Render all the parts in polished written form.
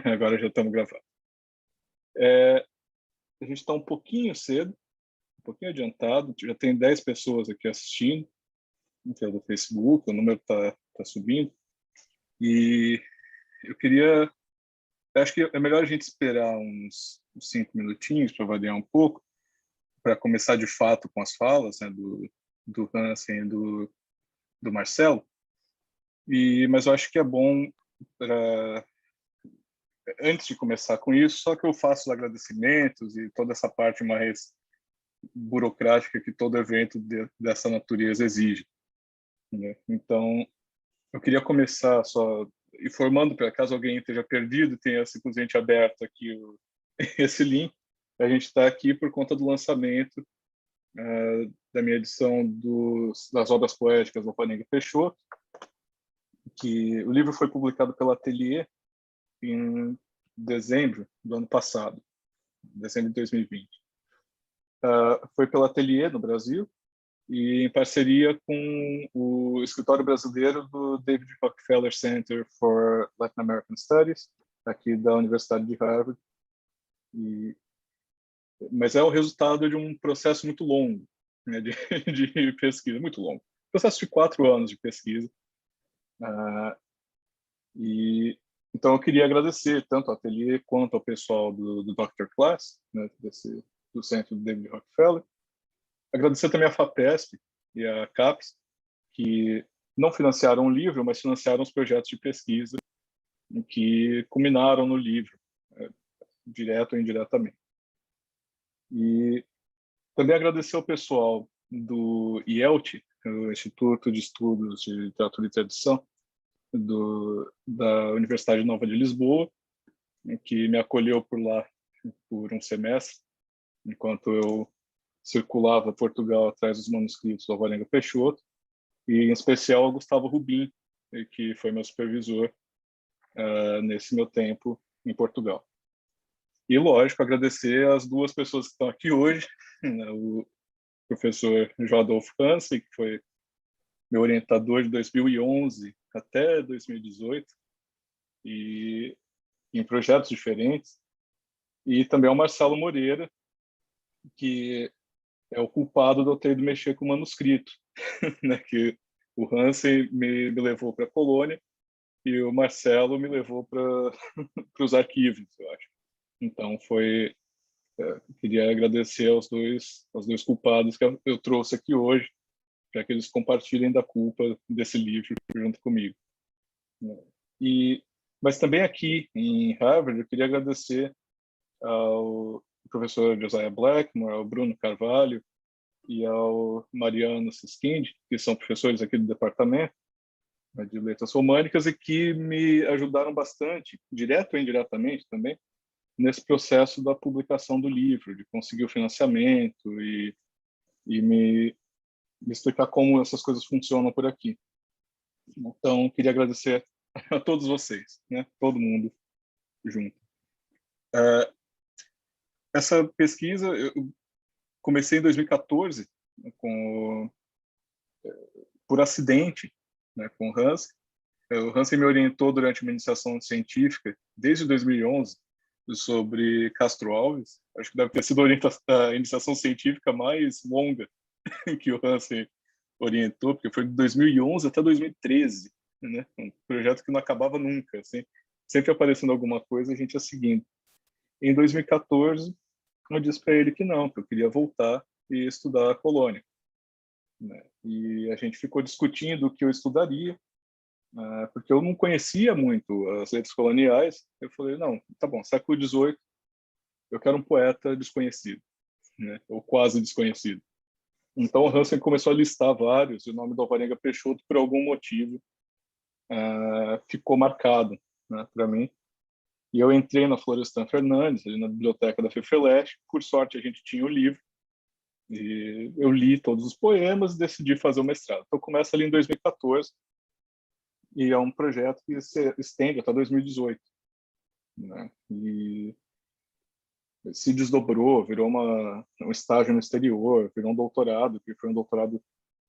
Agora já estamos gravando. É, a gente está um pouquinho cedo, um pouquinho adiantado, já tem 10 pessoas aqui assistindo, que é do Facebook, o número está subindo. E eu queria... acho que é melhor a gente esperar uns 5 minutinhos para variar um pouco, para começar de fato com as falas, né, do Hansen e do Marcelo. Mas eu acho que é bom, antes de começar com isso, só que eu faço os agradecimentos e toda essa parte mais burocrática que todo evento dessa natureza exige, né? Então, eu queria começar só informando, para caso alguém esteja perdido, tenha simplesmente aberto aqui esse link. A gente está aqui por conta do lançamento da minha edição das obras poéticas do Alvarenga Peixoto, que o livro foi publicado pela Ateliê em dezembro do ano passado, dezembro de 2020. Foi pela Ateliê no Brasil e em parceria com o escritório brasileiro do David Rockefeller Center for Latin American Studies, aqui da Universidade de Harvard. Mas é o resultado de um processo muito longo, né, de pesquisa, muito longo. Processo de 4 anos de pesquisa. Então, eu queria agradecer tanto ao ateliê quanto ao pessoal do Dr. Class, né, do Centro do David Rockefeller. Agradecer também a FAPESP e a CAPES, que não financiaram o livro, mas financiaram os projetos de pesquisa que culminaram no livro, direto ou indiretamente. E também agradecer ao pessoal do IELT, o Instituto de Estudos de Literatura e Tradição, da Universidade Nova de Lisboa, que me acolheu por lá por um semestre, enquanto eu circulava Portugal atrás dos manuscritos do Alvarenga Peixoto, e em especial ao Gustavo Rubim, que foi meu supervisor nesse meu tempo em Portugal. E, lógico, agradecer as 2 pessoas que estão aqui hoje, né, o professor João Adolfo Hansen, que foi meu orientador de 2011 até 2018, e em projetos diferentes, e também ao Marcelo Moreira, que é o culpado de eu ter ido mexer com o manuscrito, né, que o Hansen me levou para a Polônia e o Marcelo me levou para os arquivos, eu acho. Então, queria agradecer aos dois culpados que eu trouxe aqui hoje, para que eles compartilhem da culpa desse livro junto comigo. Mas também aqui em Harvard, eu queria agradecer ao professor Josiah Blackmore, ao Bruno Carvalho e ao Mariano Siskind, que são professores aqui do departamento, né, de Letras Românicas, e que me ajudaram bastante, direto ou indiretamente também, nesse processo da publicação do livro, de conseguir o financiamento e me explicar como essas coisas funcionam por aqui. Então, queria agradecer a todos vocês, né? Todo mundo junto. Essa pesquisa eu comecei em 2014 por acidente, né, com o Hansen. O Hansen me orientou durante uma iniciação científica, desde 2011, sobre Castro Alves. Acho que deve ter sido a iniciação científica mais longa que o Hansen orientou, porque foi de 2011 até 2013, né? Um projeto que não acabava nunca, assim, sempre aparecendo alguma coisa, a gente ia seguindo. Em 2014, eu disse para ele que não, que eu queria voltar e estudar a colônia, né? E a gente ficou discutindo o que eu estudaria, porque eu não conhecia muito as letras coloniais. Eu falei, não, tá bom, século XVIII, eu quero um poeta desconhecido, né? Ou quase desconhecido. Então, o Hansen começou a listar vários, e o nome do Alvarenga Peixoto, por algum motivo, ficou marcado, né, para mim. E eu entrei na Florestan Fernandes, ali na biblioteca da FEFELESH. Por sorte, a gente tinha o livro. E eu li todos os poemas e decidi fazer o mestrado. Então, começa ali em 2014, e é um projeto que se estende até 2018, né? E se desdobrou, virou um estágio no exterior, virou um doutorado, que foi um doutorado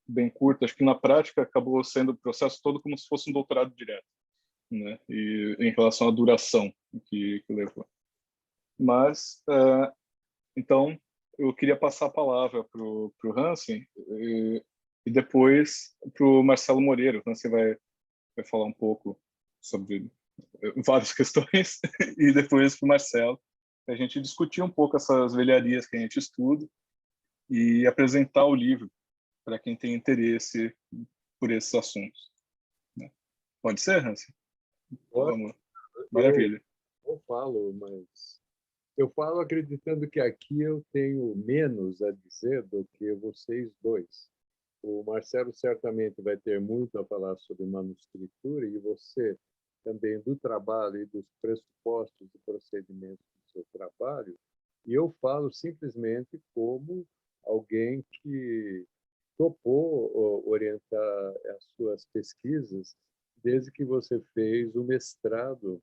bem curto. Acho que na prática acabou sendo o processo todo como se fosse um doutorado direto, né? E em relação à duração que levou. Mas, então, eu queria passar a palavra para o Hansen e depois para o Marcelo Moreira. O Hansen vai falar um pouco sobre várias questões e depois para o Marcelo, para a gente discutir um pouco essas velharias que a gente estuda e apresentar o livro para quem tem interesse por esses assuntos, né? Pode ser, Hansen? Vamos. Eu, Maravilha. eu falo, mas eu falo acreditando que aqui eu tenho menos a dizer do que vocês dois. O Marcelo certamente vai ter muito a falar sobre manuscritura e você também do trabalho e dos pressupostos e procedimentos do seu trabalho. E eu falo simplesmente como alguém que topou orientar as suas pesquisas desde que você fez o mestrado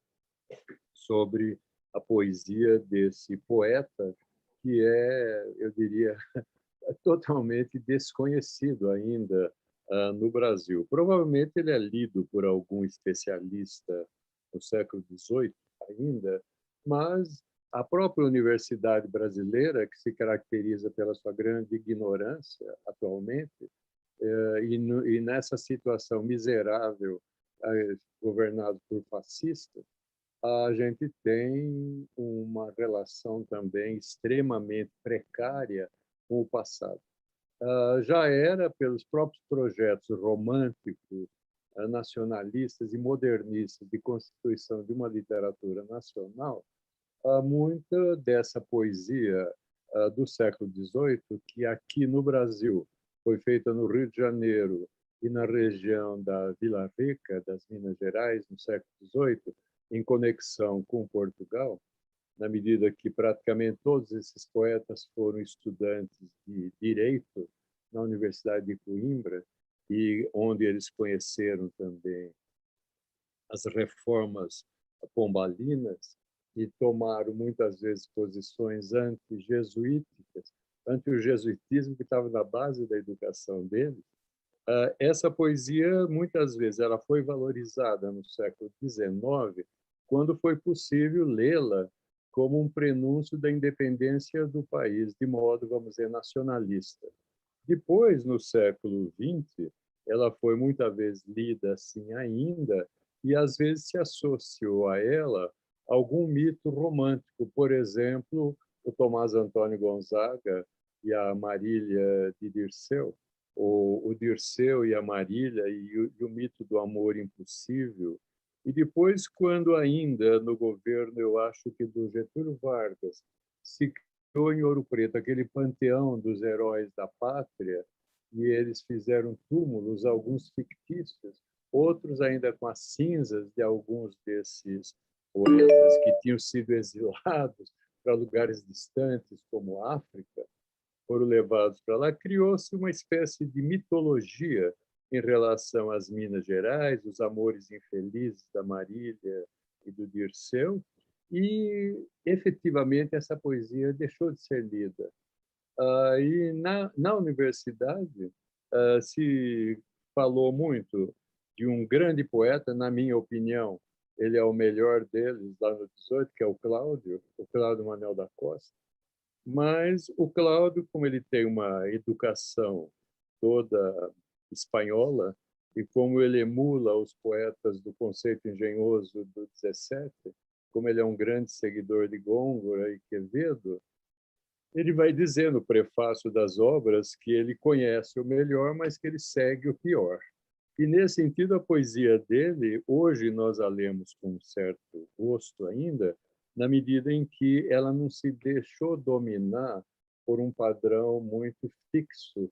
sobre a poesia desse poeta que é, eu diria, totalmente desconhecido ainda no Brasil. Provavelmente ele é lido por algum especialista no século XVIII ainda, mas a própria universidade brasileira, que se caracteriza pela sua grande ignorância atualmente, e nessa situação miserável, governado por fascistas, a gente tem uma relação também extremamente precária com o passado. Já era pelos próprios projetos românticos, nacionalistas e modernistas de constituição de uma literatura nacional, muita dessa poesia do século XVIII, que aqui no Brasil foi feita no Rio de Janeiro e na região da Vila Rica, das Minas Gerais, no século XVIII, em conexão com Portugal, na medida que praticamente todos esses poetas foram estudantes de direito na Universidade de Coimbra, e onde eles conheceram também as reformas pombalinas e tomaram muitas vezes posições anti-jesuíticas, anti o jesuitismo que estava na base da educação deles. Essa poesia, muitas vezes, ela foi valorizada no século XIX, quando foi possível lê-la como um prenúncio da independência do país, de modo, vamos dizer, nacionalista. Depois, no século XX, ela foi muitas vezes lida assim ainda, e às vezes se associou a ela algum mito romântico, por exemplo, o Tomás Antônio Gonzaga e a Marília de Dirceu, o Dirceu e a Marília e o mito do amor impossível. E depois, quando ainda no governo, eu acho que do Getúlio Vargas, se criou em Ouro Preto aquele panteão dos heróis da pátria, e eles fizeram túmulos, alguns fictícios, outros ainda com as cinzas de alguns desses poetas que tinham sido exilados para lugares distantes, como África, foram levados para lá. Criou-se uma espécie de mitologia em relação às Minas Gerais, os amores infelizes da Marília e do Dirceu, e efetivamente essa poesia deixou de ser lida. E na universidade se falou muito de um grande poeta, na minha opinião, ele é o melhor deles lá no 18, que é o Cláudio Manuel da Costa. Mas o Cláudio, como ele tem uma educação toda espanhola, e como ele emula os poetas do conceito engenhoso do 17, como ele é um grande seguidor de Góngora e Quevedo, ele vai dizer no prefácio das obras que ele conhece o melhor, mas que ele segue o pior. E, nesse sentido, a poesia dele, hoje nós a lemos com um certo gosto ainda, na medida em que ela não se deixou dominar por um padrão muito fixo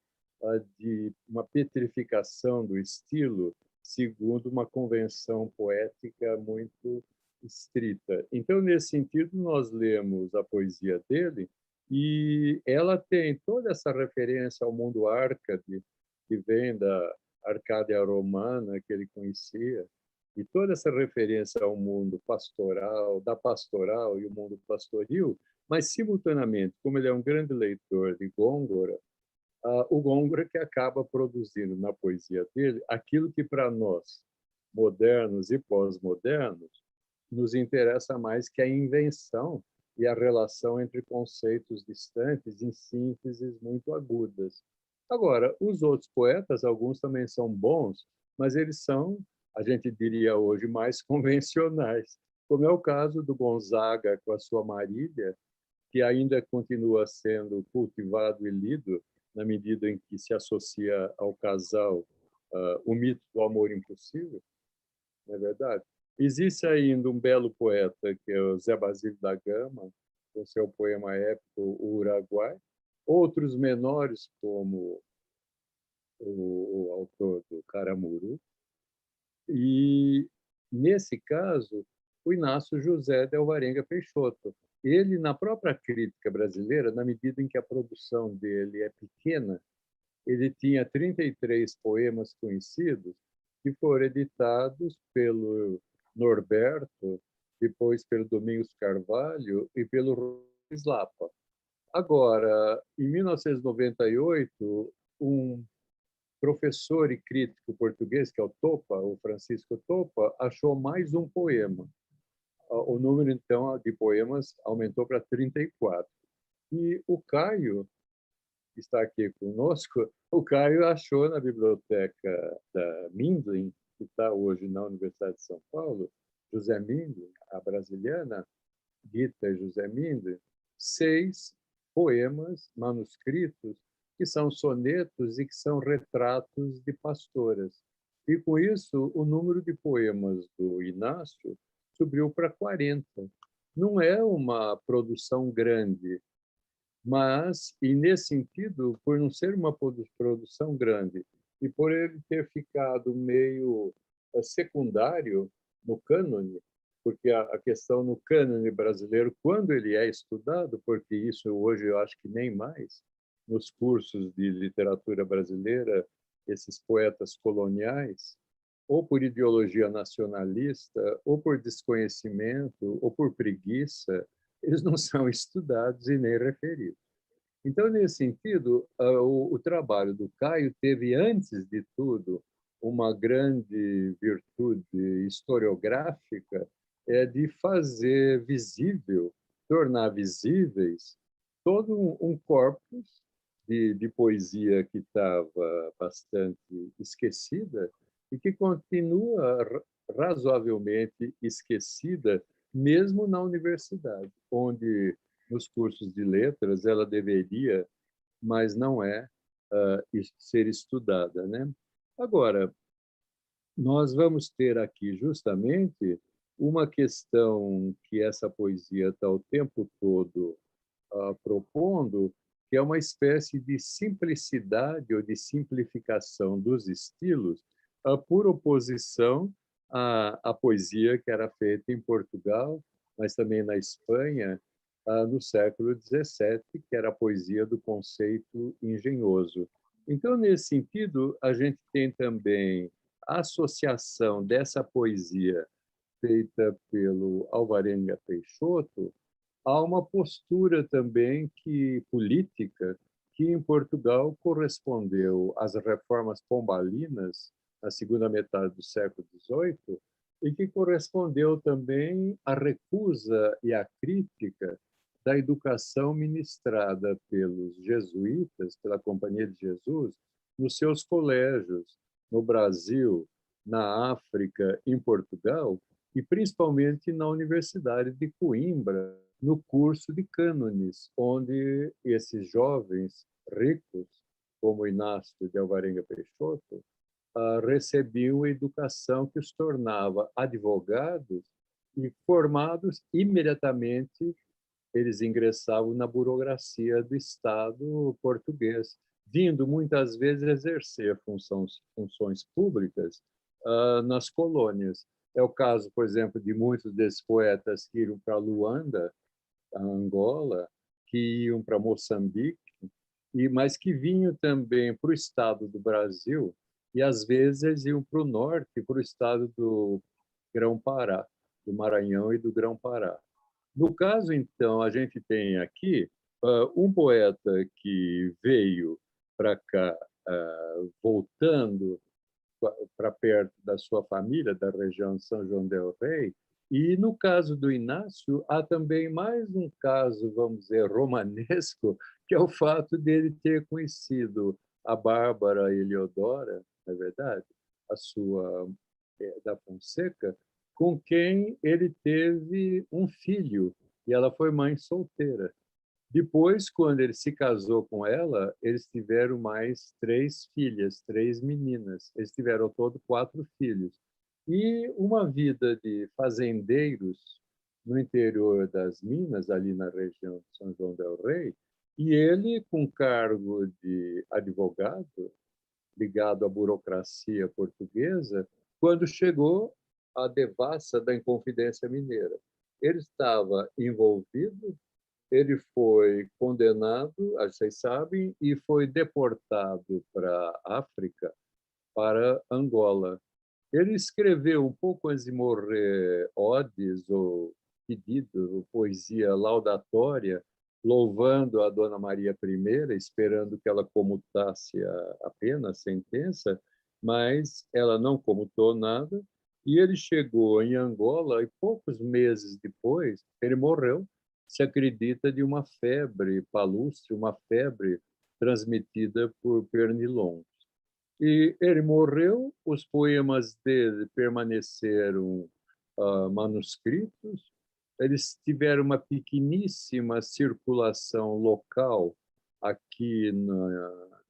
de uma petrificação do estilo, segundo uma convenção poética muito estrita. Então, nesse sentido, nós lemos a poesia dele e ela tem toda essa referência ao mundo árcade, que vem da Arcádia Romana, que ele conhecia, e toda essa referência ao mundo pastoral, da pastoral e o mundo pastoril, mas, simultaneamente, como ele é um grande leitor de Góngora, o Góngora que acaba produzindo na poesia dele aquilo que, para nós, modernos e pós-modernos, nos interessa mais que a invenção e a relação entre conceitos distantes em sínteses muito agudas. Agora, os outros poetas, alguns também são bons, mas eles são, a gente diria hoje, mais convencionais, como é o caso do Gonzaga com a sua Marília, que ainda continua sendo cultivado e lido na medida em que se associa ao casal o mito do amor impossível, não é verdade? Existe ainda um belo poeta, que é o Zé Basílio da Gama, com seu poema épico O Uruguai. Outros menores, como o autor do Caramuru. E, nesse caso, o Inácio José de Alvarenga Peixoto. Ele, na própria crítica brasileira, na medida em que a produção dele é pequena, ele tinha 33 poemas conhecidos que foram editados pelo Norberto, depois pelo Domingos Carvalho e pelo Ruiz Lapa. Agora, em 1998, um professor e crítico português, que é o Topa, o Francisco Topa, achou mais um poema. O número, então, de poemas aumentou para 34. E o Caio, que está aqui conosco, o Caio achou na biblioteca da Mindlin, que está hoje na Universidade de São Paulo, José Mindlin, a brasiliana, Gita José Mindlin, 6 poemas manuscritos que são sonetos e que são retratos de pastoras. E, com isso, o número de poemas do Inácio subiu para 40. Não é uma produção grande, mas, e nesse sentido, por não ser uma produção grande e por ele ter ficado meio secundário no cânone, porque a questão no cânone brasileiro, quando ele é estudado, porque isso hoje eu acho que nem mais, nos cursos de literatura brasileira, esses poetas coloniais, ou por ideologia nacionalista, ou por desconhecimento, ou por preguiça, eles não são estudados e nem referidos. Então, nesse sentido, o trabalho do Caio teve, antes de tudo, uma grande virtude historiográfica, é de fazer visível, tornar visíveis todo um corpus de poesia que estava bastante esquecida e que continua razoavelmente esquecida, mesmo na universidade, onde, nos cursos de letras, ela deveria, mas não é, ser estudada, né? Agora, nós vamos ter aqui justamente uma questão que essa poesia está o tempo todo propondo, que é uma espécie de simplicidade ou de simplificação dos estilos, por oposição à poesia que era feita em Portugal, mas também na Espanha, no século XVII, que era a poesia do conceito engenhoso. Então, nesse sentido, a gente tem também a associação dessa poesia feita pelo Alvarenga Peixoto há uma postura também política que em Portugal correspondeu às reformas pombalinas na segunda metade do século XVIII e que correspondeu também à recusa e à crítica da educação ministrada pelos jesuítas, pela Companhia de Jesus, nos seus colégios, no Brasil, na África, em Portugal, e principalmente na Universidade de Coimbra, no curso de cânones, onde esses jovens ricos, como Inácio de Alvarenga Peixoto, recebiam educação que os tornava advogados e, formados imediatamente, eles ingressavam na burocracia do Estado português, vindo muitas vezes exercer funções públicas nas colônias. É o caso, por exemplo, de muitos desses poetas que iam para Luanda, a Angola, que iam para Moçambique, mas que vinham também para o estado do Brasil e, às vezes, iam para o norte, para o estado do Grão-Pará, do Maranhão e do Grão-Pará. No caso, então, a gente tem aqui um poeta que veio para cá voltando para perto da sua família, da região de São João del Rei. E no caso do Inácio, há também mais um caso, vamos dizer, romanesco, que é o fato dele ter conhecido a Bárbara Eliodora, na verdade, a sua da Fonseca, com quem ele teve um filho, e ela foi mãe solteira. Depois, quando ele se casou com ela, eles tiveram mais 3 filhas, 3 meninas. Eles tiveram ao todo 4 filhos. E uma vida de fazendeiros no interior das Minas, ali na região de São João del Rei, e ele, com cargo de advogado, ligado à burocracia portuguesa, quando chegou a devassa da Inconfidência Mineira. Ele estava envolvido, ele foi condenado, vocês sabem, e foi deportado para a África, para Angola. Ele escreveu, um pouco antes de morrer, odes ou pedido, ou poesia laudatória, louvando a Dona Maria I, esperando que ela comutasse a pena, a sentença, mas ela não comutou nada, e ele chegou em Angola e poucos meses depois ele morreu, se acredita, de uma febre palustre, uma febre transmitida por pernilongos. E ele morreu, os poemas dele permaneceram manuscritos, eles tiveram uma pequeníssima circulação local aqui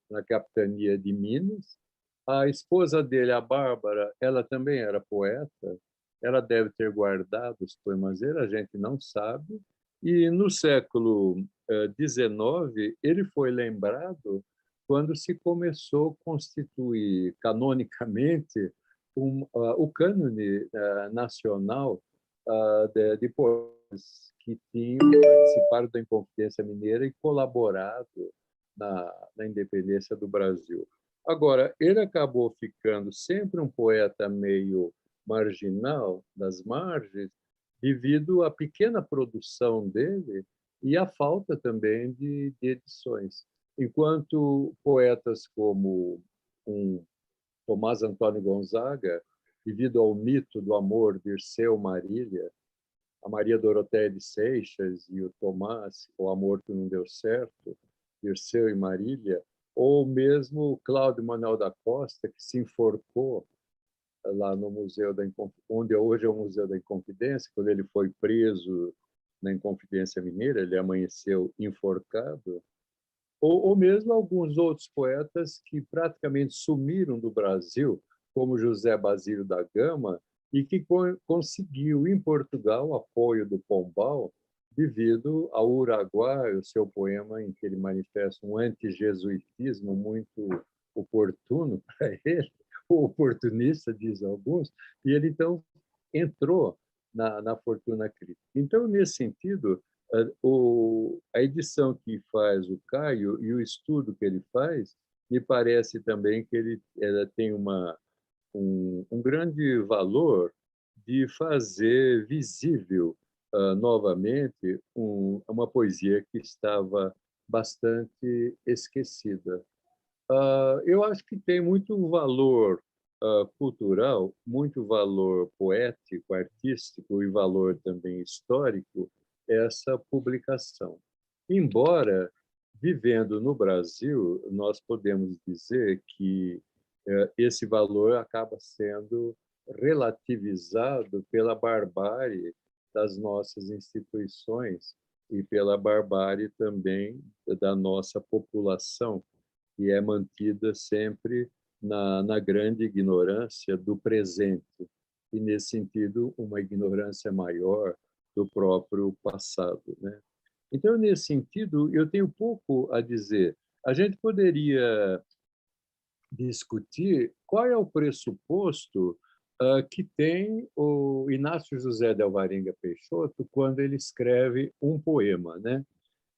na capitania de Minas. A esposa dele, a Bárbara, ela também era poeta, ela deve ter guardado os poemas dele, a gente não sabe. E no século XIX, ele foi lembrado quando se começou a constituir canonicamente o cânone nacional de poetas que tinham participado da Inconfidência Mineira e colaborado na independência do Brasil. Agora, ele acabou ficando sempre um poeta meio marginal, das margens, devido à pequena produção dele e à falta também de edições. Enquanto poetas como Tomás Antônio Gonzaga, devido ao mito do amor de Dirceu Marília, a Maria Doroteia de Seixas e o Tomás, o amor que não deu certo, Dirceu e Marília, ou mesmo Cláudio Manuel da Costa, que se enforcou lá no Museu da onde hoje é o Museu da Inconfidência, quando ele foi preso na Inconfidência Mineira, ele amanheceu enforcado, ou mesmo alguns outros poetas que praticamente sumiram do Brasil, como José Basílio da Gama, e que conseguiu em Portugal o apoio do Pombal devido ao Uruguai, o seu poema em que ele manifesta um antijesuitismo muito oportuno para ele, o oportunista, diz alguns, e ele então entrou na fortuna crítica. Então, nesse sentido, a edição que faz o Caio e o estudo que ele faz, me parece também que ela tem um grande valor de fazer visível novamente uma poesia que estava bastante esquecida. Eu acho que tem muito valor cultural, muito valor poético, artístico e valor também histórico essa publicação. Embora, vivendo no Brasil, nós podemos dizer que esse valor acaba sendo relativizado pela barbárie das nossas instituições e pela barbárie também da nossa população, que é mantida sempre na grande ignorância do presente, e, nesse sentido, uma ignorância maior do próprio passado, né? Então, nesse sentido, eu tenho pouco a dizer. A gente poderia discutir qual é o pressuposto que tem o Inácio José de Alvarenga Peixoto quando ele escreve um poema, né?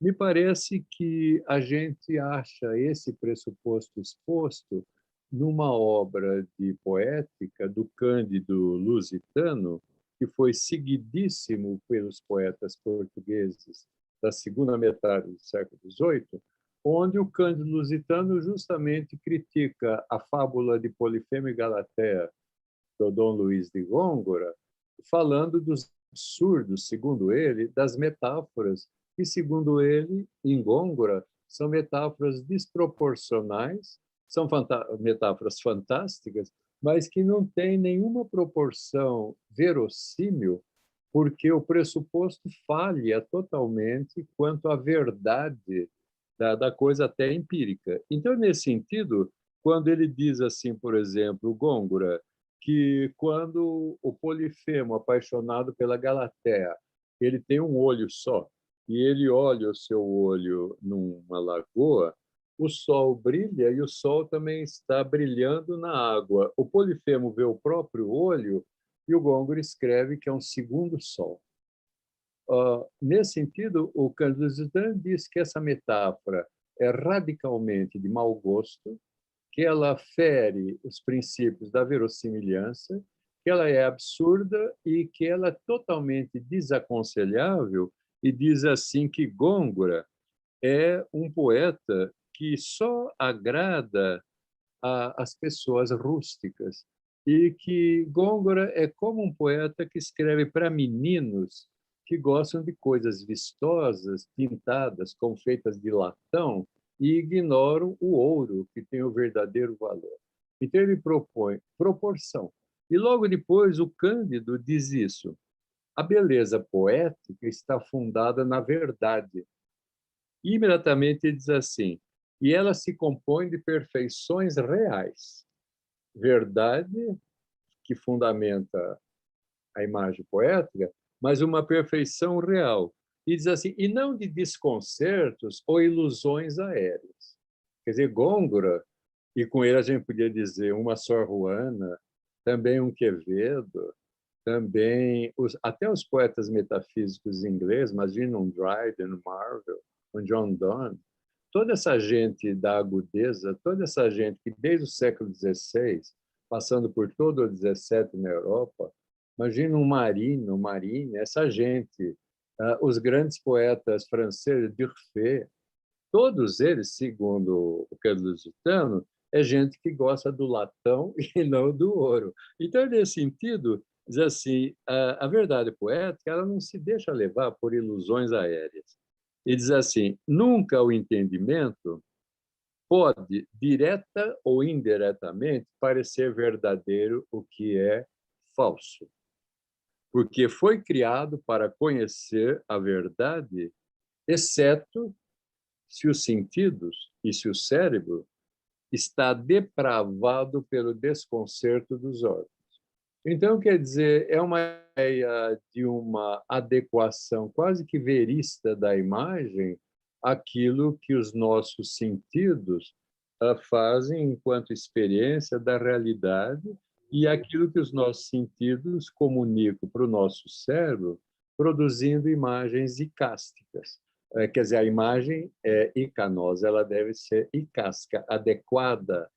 Me parece que a gente acha esse pressuposto exposto numa obra de poética do Cândido Lusitano, que foi seguidíssimo pelos poetas portugueses da segunda metade do século XVIII, onde o Cândido Lusitano justamente critica a fábula de Polifemo e Galatea do Dom Luiz de Gôngora, falando dos absurdos, segundo ele, das metáforas, que, segundo ele, em Gôngora, são metáforas desproporcionais, são metáforas fantásticas, mas que não têm nenhuma proporção verossímil, porque o pressuposto falha totalmente quanto à verdade da coisa até empírica. Então, nesse sentido, quando ele diz assim, por exemplo, Gôngora, que quando o Polifemo, apaixonado pela Galatea, ele tem um olho só, e ele olha o seu olho numa lagoa, o sol brilha e o sol também está brilhando na água. O Polifemo vê o próprio olho e o Gôngora escreve que é um segundo sol. Nesse sentido, o Cândido Lusitano diz que essa metáfora é radicalmente de mau gosto, que ela fere os princípios da verossimilhança, que ela é absurda e que ela é totalmente desaconselhável, e diz assim que Gôngora é um poeta que só agrada às pessoas rústicas e que Gôngora é como um poeta que escreve para meninos que gostam de coisas vistosas, pintadas, confeitas de latão, e ignoram o ouro, que tem o verdadeiro valor. Então, ele propõe proporção. E logo depois, o Cândido diz isso. A beleza poética está fundada na verdade. E, imediatamente, ele diz assim, e ela se compõe de perfeições reais. Verdade, que fundamenta a imagem poética, mas uma perfeição real. E diz assim, e não de desconcertos ou ilusões aéreas. Quer dizer, Gôngora, e com ele a gente podia dizer uma Sor Juana, também um Quevedo, também até os poetas metafísicos ingleses, imagina um Dryden, um Marvell, um John Donne, toda essa gente da agudeza, toda essa gente que desde o século XVI, passando por todo o XVII na Europa, imagina um Marine, essa gente, os grandes poetas franceses, Durfé, todos eles, segundo o Cândido Lusitano, é gente que gosta do latão e não do ouro. Então, nesse sentido, diz assim, a verdade poética ela não se deixa levar por ilusões aéreas. E diz assim, nunca o entendimento pode, direta ou indiretamente, parecer verdadeiro o que é falso, porque foi criado para conhecer a verdade, exceto se os sentidos e se o cérebro está depravado pelo desconcerto dos órgãos. Então, quer dizer, é uma ideia de uma adequação quase que verista da imagem àquilo que os nossos sentidos fazem enquanto experiência da realidade e aquilo que os nossos sentidos comunicam para o nosso cérebro, produzindo imagens icásticas. Quer dizer, a imagem é icanosa, ela deve ser icástica, adequada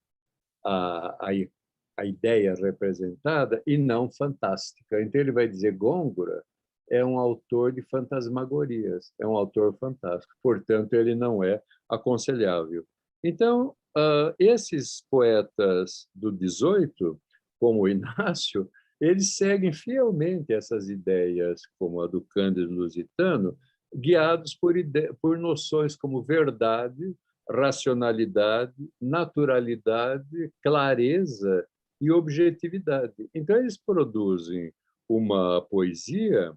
à ideia representada e não fantástica. Então, ele vai dizer Gôngora é um autor de fantasmagorias, é um autor fantástico, portanto, ele não é aconselhável. Então, esses poetas do 18, como o Inácio, eles seguem fielmente essas ideias, como a do Cândido Lusitano, guiados por noções como verdade, racionalidade, naturalidade, clareza e objetividade. Então, eles produzem uma poesia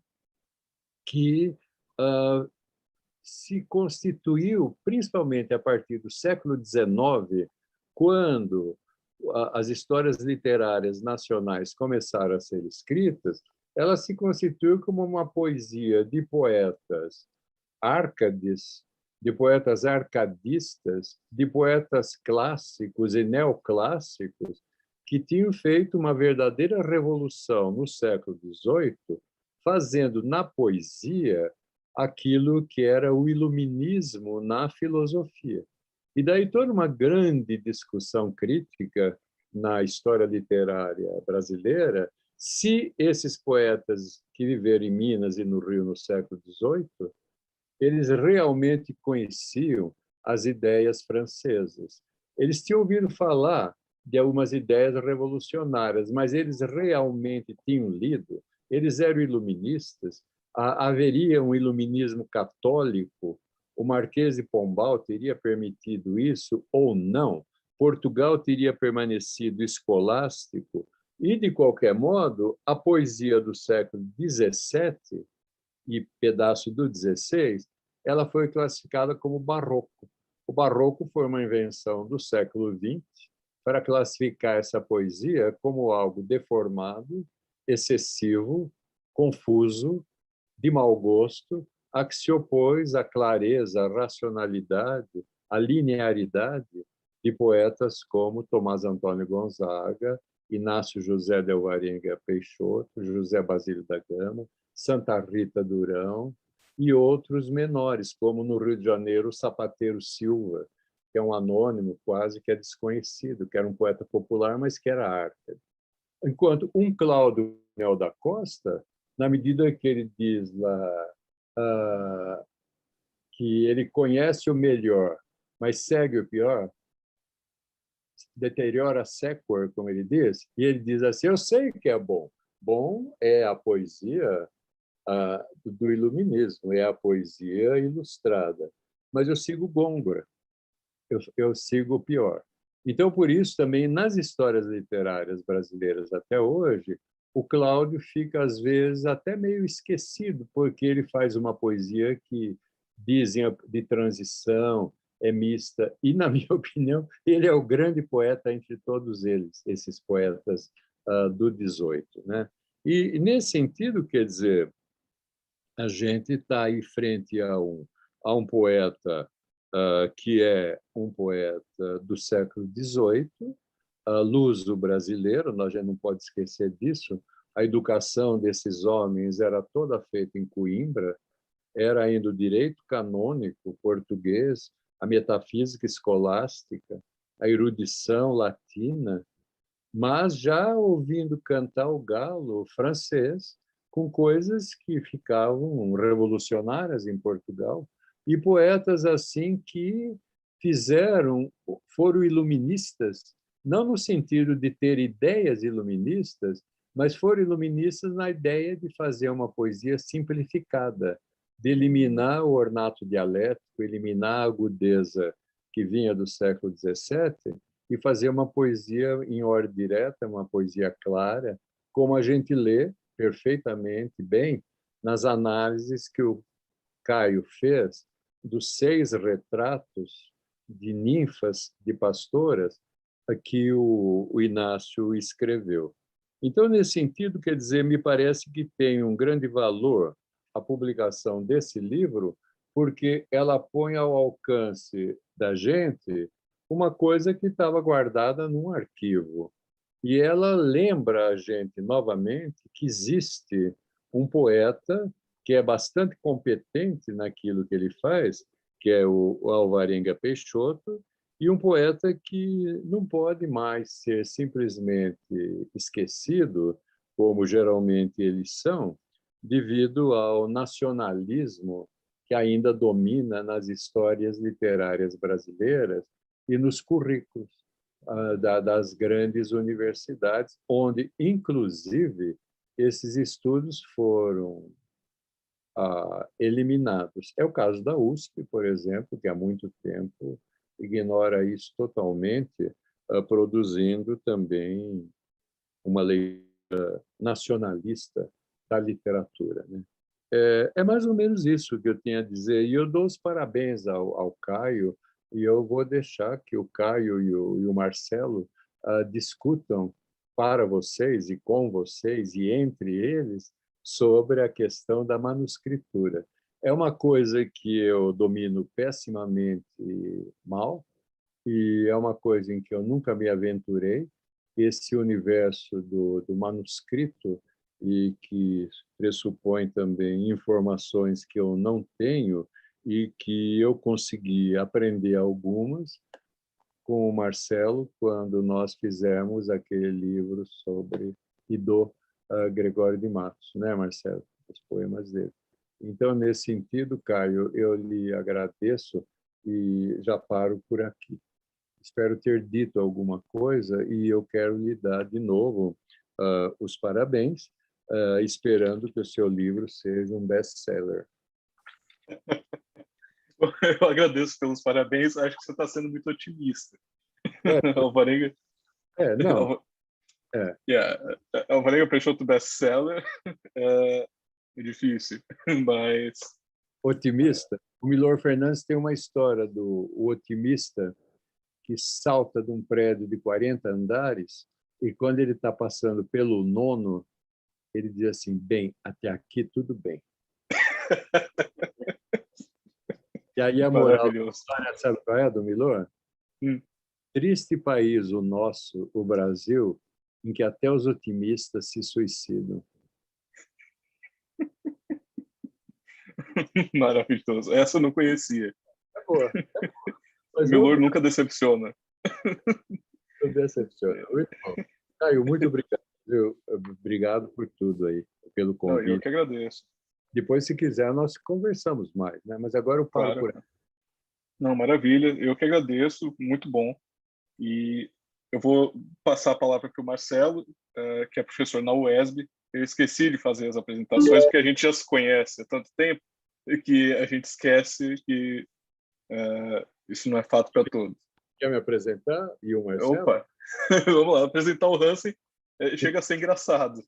que se constituiu principalmente a partir do século XIX, quando as histórias literárias nacionais começaram a ser escritas, ela se constituiu como uma poesia de poetas árcades, de poetas arcadistas, de poetas clássicos e neoclássicos que tinham feito uma verdadeira revolução no século XVIII, fazendo na poesia aquilo que era o iluminismo na filosofia. E daí toda uma grande discussão crítica na história literária brasileira se esses poetas que viveram em Minas e no Rio no século XVIII, eles realmente conheciam as ideias francesas. Eles tinham ouvido falar de algumas ideias revolucionárias, mas eles realmente tinham lido, eles eram iluministas, haveria um iluminismo católico, o Marquês de Pombal teria permitido isso ou não? Portugal teria permanecido escolástico? E, de qualquer modo, a poesia do século XVII e pedaço do XVI, ela foi classificada como barroco. O barroco foi uma invenção do século XX para classificar essa poesia como algo deformado, excessivo, confuso, de mau gosto, a que se opôs à clareza, à racionalidade, à linearidade de poetas como Tomás Antônio Gonzaga, Inácio José de Alvarenga Peixoto, José Basílio da Gama, Santa Rita Durão e outros menores, como no Rio de Janeiro, Sapateiro Silva, que é um anônimo quase que é desconhecido, que era um poeta popular, mas que era arte. Enquanto um Cláudio Nel da Costa, na medida que ele diz lá que ele conhece o melhor, mas segue o pior, deteriora sequor, como ele diz, e ele diz assim, eu sei que é bom. Bom é a poesia do iluminismo, é a poesia ilustrada. Mas eu sigo Gôngora, eu sigo o pior. Então, por isso, também, nas histórias literárias brasileiras até hoje, o Cláudio fica, às vezes, até meio esquecido, porque ele faz uma poesia que dizem de transição, é mista, e, na minha opinião, ele é o grande poeta entre todos eles, esses poetas do 18, né? E, nesse sentido, quer dizer, a gente está aí frente a um poeta que é um poeta do século XVIII, luso-brasileiro, nós já não pode esquecer disso. A educação desses homens era toda feita em Coimbra, era ainda o direito canônico português, a metafísica escolástica, a erudição latina, mas já ouvindo cantar o galo francês, com coisas que ficavam revolucionárias em Portugal, e poetas assim que foram iluministas, não no sentido de ter ideias iluministas, mas foram iluministas na ideia de fazer uma poesia simplificada, de eliminar o ornato dialético, eliminar a agudeza que vinha do século XVII e fazer uma poesia em ordem direta, uma poesia clara, como a gente lê perfeitamente bem nas análises que o Caio fez dos 6 retratos de ninfas, de pastoras, que o Inácio escreveu. Então, nesse sentido, quer dizer, me parece que tem um grande valor a publicação desse livro, porque ela põe ao alcance da gente uma coisa que estava guardada num arquivo. E ela lembra a gente, novamente, que existe um poeta que é bastante competente naquilo que ele faz, que é o Alvarenga Peixoto, e um poeta que não pode mais ser simplesmente esquecido, como geralmente eles são, devido ao nacionalismo que ainda domina nas histórias literárias brasileiras e nos currículos das grandes universidades, onde, inclusive, esses estudos foram eliminados. É o caso da USP, por exemplo, que há muito tempo ignora isso totalmente, produzindo também uma lei nacionalista da literatura, né? É mais ou menos isso que eu tinha a dizer. E eu dou os parabéns ao Caio, e eu vou deixar que o Caio e o Marcelo discutam para vocês e com vocês e entre eles sobre a questão da manuscritura. É uma coisa que eu domino pessimamente mal, e é uma coisa em que eu nunca me aventurei, esse universo do manuscrito, e que pressupõe também informações que eu não tenho e que eu consegui aprender algumas com o Marcelo quando nós fizemos aquele livro sobre e do Gregório de Matos, né, Marcelo? Os poemas dele. Então, nesse sentido, Caio, eu lhe agradeço e já paro por aqui. Espero ter dito alguma coisa e eu quero lhe dar de novo os parabéns, esperando que o seu livro seja um best-seller. Eu agradeço pelos parabéns, acho que você está sendo muito otimista. Alvarenga, Não. yeah, Alvarenga Peixoto best-seller é difícil, mas... Otimista. O Milor Fernandes tem uma história do otimista que salta de um prédio de 40 andares e quando ele está passando pelo nono, ele diz assim, bem, até aqui tudo bem. E aí a moral da história, sabe qual é, do Milor? Triste país o nosso, o Brasil, em que até os otimistas se suicidam. Maravilhoso. Essa eu não conhecia. É boa. Mas Milor nunca decepciona. Não decepciona. Muito bom. Caio, muito obrigado. Obrigado por tudo aí, pelo convite. Não, eu que agradeço. Depois, se quiser, nós conversamos mais, né? Mas agora eu paro por aqui. Não, maravilha. Eu que agradeço. Muito bom. E eu vou passar a palavra para o Marcelo, que é professor na UESB. Eu esqueci de fazer as apresentações, porque a gente já se conhece há tanto tempo que a gente esquece que isso não é fato para todos. Quer me apresentar? E o Marcelo? Opa! Vamos lá, apresentar o Hansen chega a ser engraçado.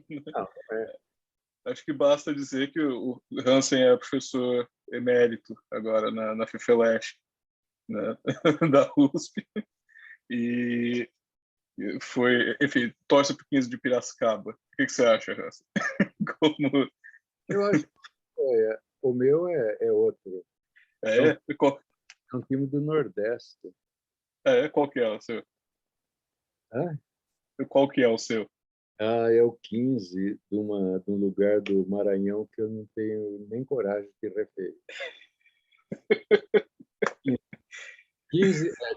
Não, Acho que basta dizer que o Hansen é professor emérito agora na FIFELESH, né, da USP. E foi, enfim, torce para o 15 de Piracicaba. O que você acha, Hansen? Como... Eu acho que o meu é outro. É um time do Nordeste. Qual que é o seu? Hã? Qual que é o seu? É o 15 de um lugar do Maranhão que eu não tenho nem coragem de referir.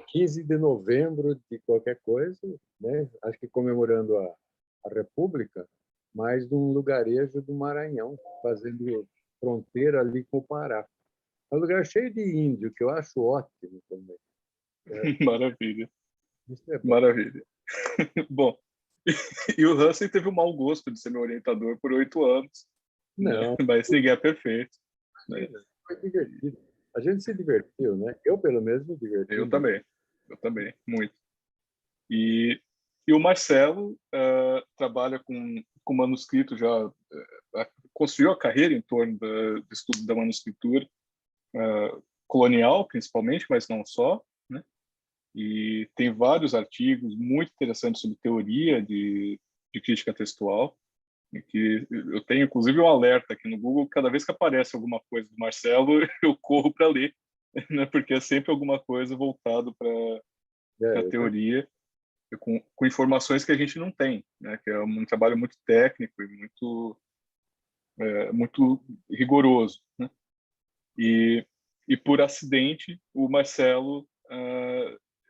15 de novembro de qualquer coisa, né? Acho que comemorando a República, mas de um lugarejo do Maranhão, fazendo fronteira ali com o Pará. É um lugar cheio de índio, que eu acho ótimo também. Maravilha. Isso é bom. Maravilha. Bom, e o Hansen teve o mau gosto de ser meu orientador por 8 anos. Não. Né? Mas ninguém é perfeito. Né? Foi divertido. A gente se divertiu, né? Eu, pelo menos, me diverti. Eu também, muito. E o Marcelo trabalha com manuscrito já, construiu a carreira em torno do estudo da manuscritura colonial, principalmente, mas não só, né? E tem vários artigos muito interessantes sobre teoria de crítica textual, que eu tenho, inclusive, um alerta aqui no Google, cada vez que aparece alguma coisa do Marcelo, eu corro para ler, né? Porque é sempre alguma coisa voltado para a teoria, com informações que a gente não tem, né? Que é um trabalho muito técnico e muito rigoroso, né? E por acidente, o Marcelo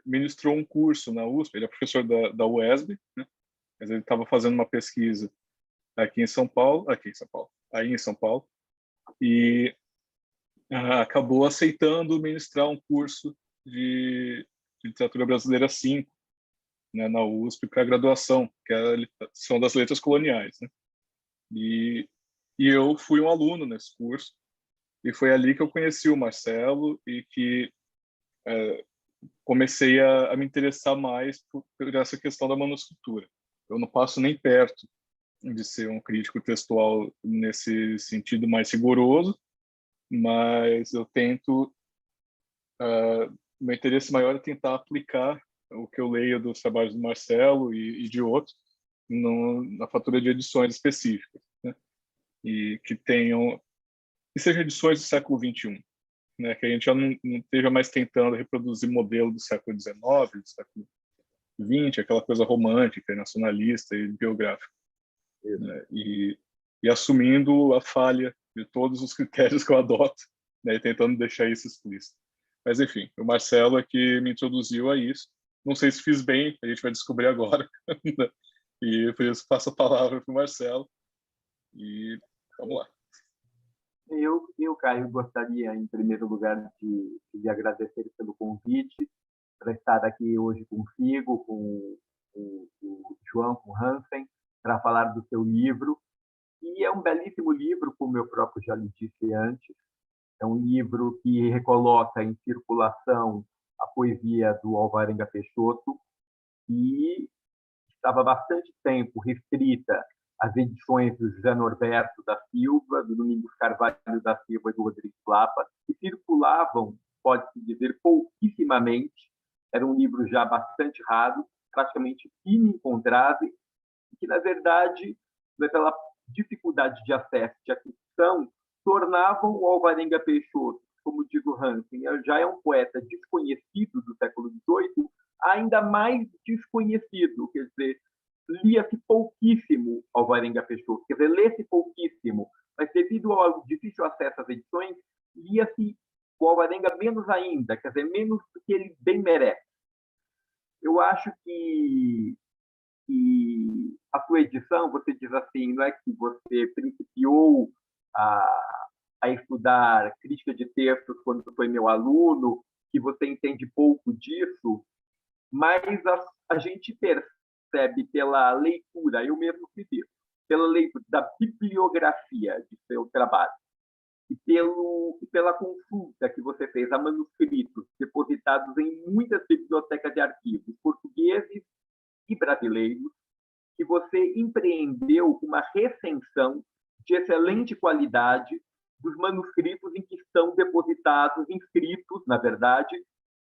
ministrou um curso na USP, ele é professor da UESB, né? Mas ele estava fazendo uma pesquisa aí em São Paulo, e acabou aceitando ministrar um curso de literatura brasileira 5, né, na USP para graduação, que são das letras coloniais, né? E eu fui um aluno nesse curso, e foi ali que eu conheci o Marcelo e que comecei a me interessar mais por essa questão da manuscritura. Eu não passo nem perto de ser um crítico textual nesse sentido mais rigoroso, mas eu tento, meu interesse maior é tentar aplicar o que eu leio dos trabalhos do Marcelo e de outros na fatura de edições específicas, né? E que sejam edições do século XXI, né? Que a gente já não esteja mais tentando reproduzir modelo do século XIX, do século XX, aquela coisa romântica, nacionalista e biográfica, né? E assumindo a falha de todos os critérios que eu adoto, né? E tentando deixar isso explícito. Mas, enfim, o Marcelo é que me introduziu a isso. Não sei se fiz bem, a gente vai descobrir agora. E por isso passo a palavra para o Marcelo. E vamos lá. Caio, gostaria, em primeiro lugar, de agradecer pelo convite, para estar aqui hoje consigo, com o João, com o Hansen, para falar do seu livro. E é um belíssimo livro, como eu próprio já lhe disse antes. É um livro que recoloca em circulação a poesia do Alvarenga Peixoto, e estava bastante tempo restrita às edições do José Norberto da Silva, do Domingos Carvalho da Silva e do Rodrigues Lapa, que circulavam, pode-se dizer, pouquissimamente. Era um livro já bastante raro, praticamente inencontrável, e que, na verdade, pela dificuldade de acesso de aquisição, tornavam o Alvarenga Peixoto, como diz o Hansen, já é um poeta desconhecido do século XVIII, ainda mais desconhecido, quer dizer, lia-se pouquíssimo Alvarenga Peixoto, quer dizer, lê-se pouquíssimo, mas devido ao difícil acesso às edições, lia-se o Alvarenga menos ainda, quer dizer, menos do que ele bem merece. Eu acho que a sua edição, você diz assim, não é que você principiou a estudar crítica de textos quando foi meu aluno, que você entende pouco disso, mas a gente percebe pela leitura, eu mesmo fiz isso, pela leitura da bibliografia de seu trabalho e pela consulta que você fez a manuscritos depositados em muitas bibliotecas de arquivos portugueses e brasileiros, que você empreendeu uma recensão de excelente qualidade dos manuscritos em que estão depositados, inscritos, na verdade,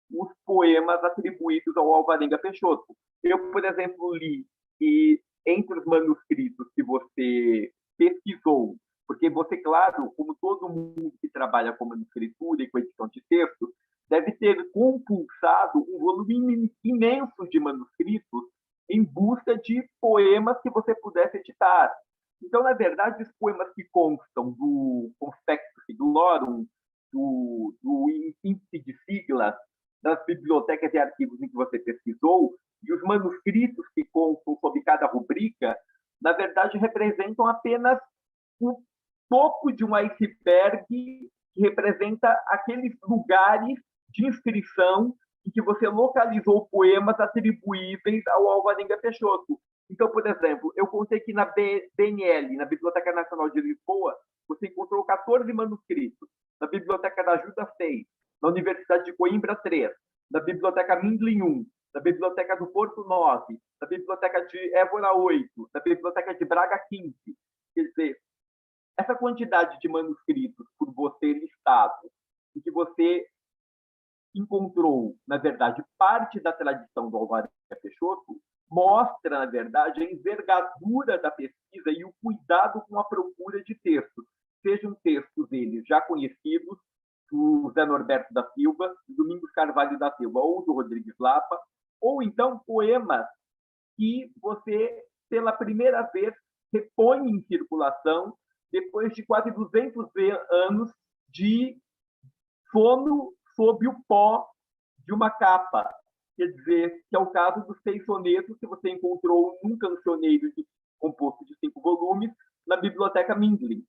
os poemas atribuídos ao Alvarenga Peixoto. Eu, por exemplo, li que entre os manuscritos que você pesquisou, porque você, claro, como todo mundo que trabalha com manuscritura e com edição de texto, deve ter compulsado um volume imenso de manuscritos em busca de poemas que você pudesse editar. Então, na verdade, os poemas que constam do Conspectus Sigillorum, do índice de siglas das bibliotecas e arquivos em que você pesquisou, e os manuscritos que constam sob cada rubrica, na verdade, representam apenas o topo de um iceberg que representa aqueles lugares de inscrição em que você localizou poemas atribuíveis ao Alvarenga Peixoto. Então, por exemplo, eu contei que na BNL, na Biblioteca Nacional de Lisboa, você encontrou 14 manuscritos, na Biblioteca da Ajuda 6, na Universidade de Coimbra 3, na Biblioteca Mindlin 1, na Biblioteca do Porto 9, na Biblioteca de Évora 8, na Biblioteca de Braga 15. Quer dizer, essa quantidade de manuscritos por você listado, em que você encontrou, na verdade, parte da tradição do Alvarenga Peixoto, mostra, na verdade, a envergadura da pesquisa e o cuidado com a procura de textos, sejam textos eles já conhecidos, do Zé Norberto da Silva, do Domingos Carvalho da Silva ou do Rodrigues Lapa, ou então poemas que você, pela primeira vez, repõe em circulação depois de quase 200 anos de sono sob o pó de uma capa. Quer dizer, que é o caso dos 6 sonetos que você encontrou num cancioneiro composto de 5 volumes na Biblioteca Mindlin,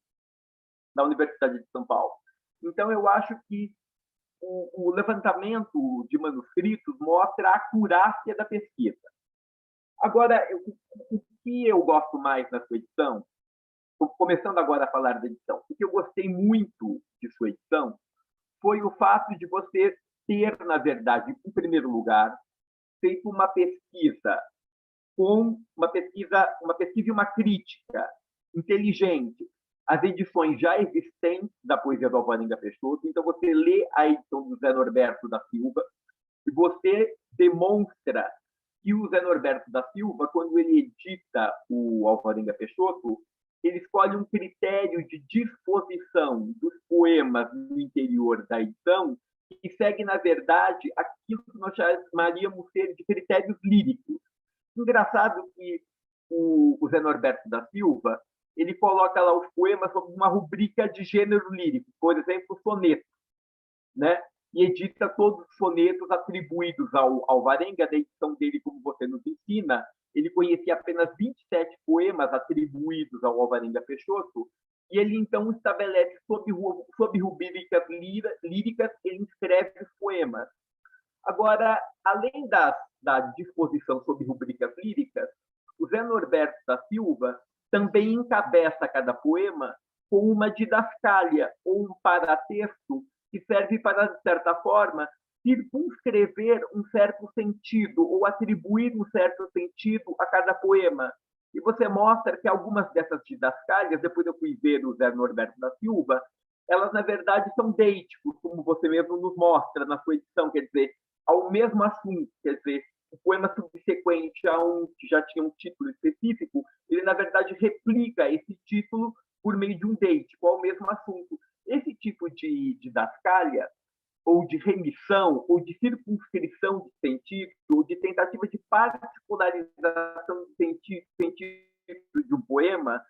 da Universidade de São Paulo. Então, eu acho que o levantamento de manuscritos mostra a acurácia da pesquisa. Agora, o que eu gosto mais na sua edição, começando agora a falar da edição, o que eu gostei muito de sua edição foi o fato de você ter, na verdade, em primeiro lugar, feito uma pesquisa e uma crítica inteligente às edições já existentes da poesia do Alvarenga Peixoto. Então, você lê a edição do Zé Norberto da Silva e você demonstra que o Zé Norberto da Silva, quando ele edita o Alvarenga Peixoto, ele escolhe um critério de disposição dos poemas no interior da edição que segue, na verdade, aquilo que nós chamaríamos de critérios líricos. Engraçado que o Zé Norberto da Silva ele coloca lá os poemas sob uma rubrica de gênero lírico, por exemplo, sonetos, né? E edita todos os sonetos atribuídos ao Alvarenga, da edição dele, como você nos ensina. Ele conhecia apenas 27 poemas atribuídos ao Alvarenga Peixoto, e ele então estabelece sob rubricas líricas, ele escreve os poemas. Agora, além da disposição sob rubricas líricas, o Zé Norberto da Silva também encabeça cada poema com uma didascália ou um paratexto que serve para, de certa forma, circunscrever um certo sentido ou atribuir um certo sentido a cada poema. E você mostra que algumas dessas didascálias, depois eu fui ver o Zé Norberto da Silva, elas, na verdade, são deíticos, como você mesmo nos mostra na sua edição, quer dizer, ao mesmo assunto, quer dizer, o poema subsequente a um que já tinha um título específico, ele, na verdade, replica esse título por meio de um deítico, ao mesmo assunto. Esse tipo de didascália, ou de remissão, ou de circunscrição de sentido, ou de tentativa de particularização de sentido de um poema,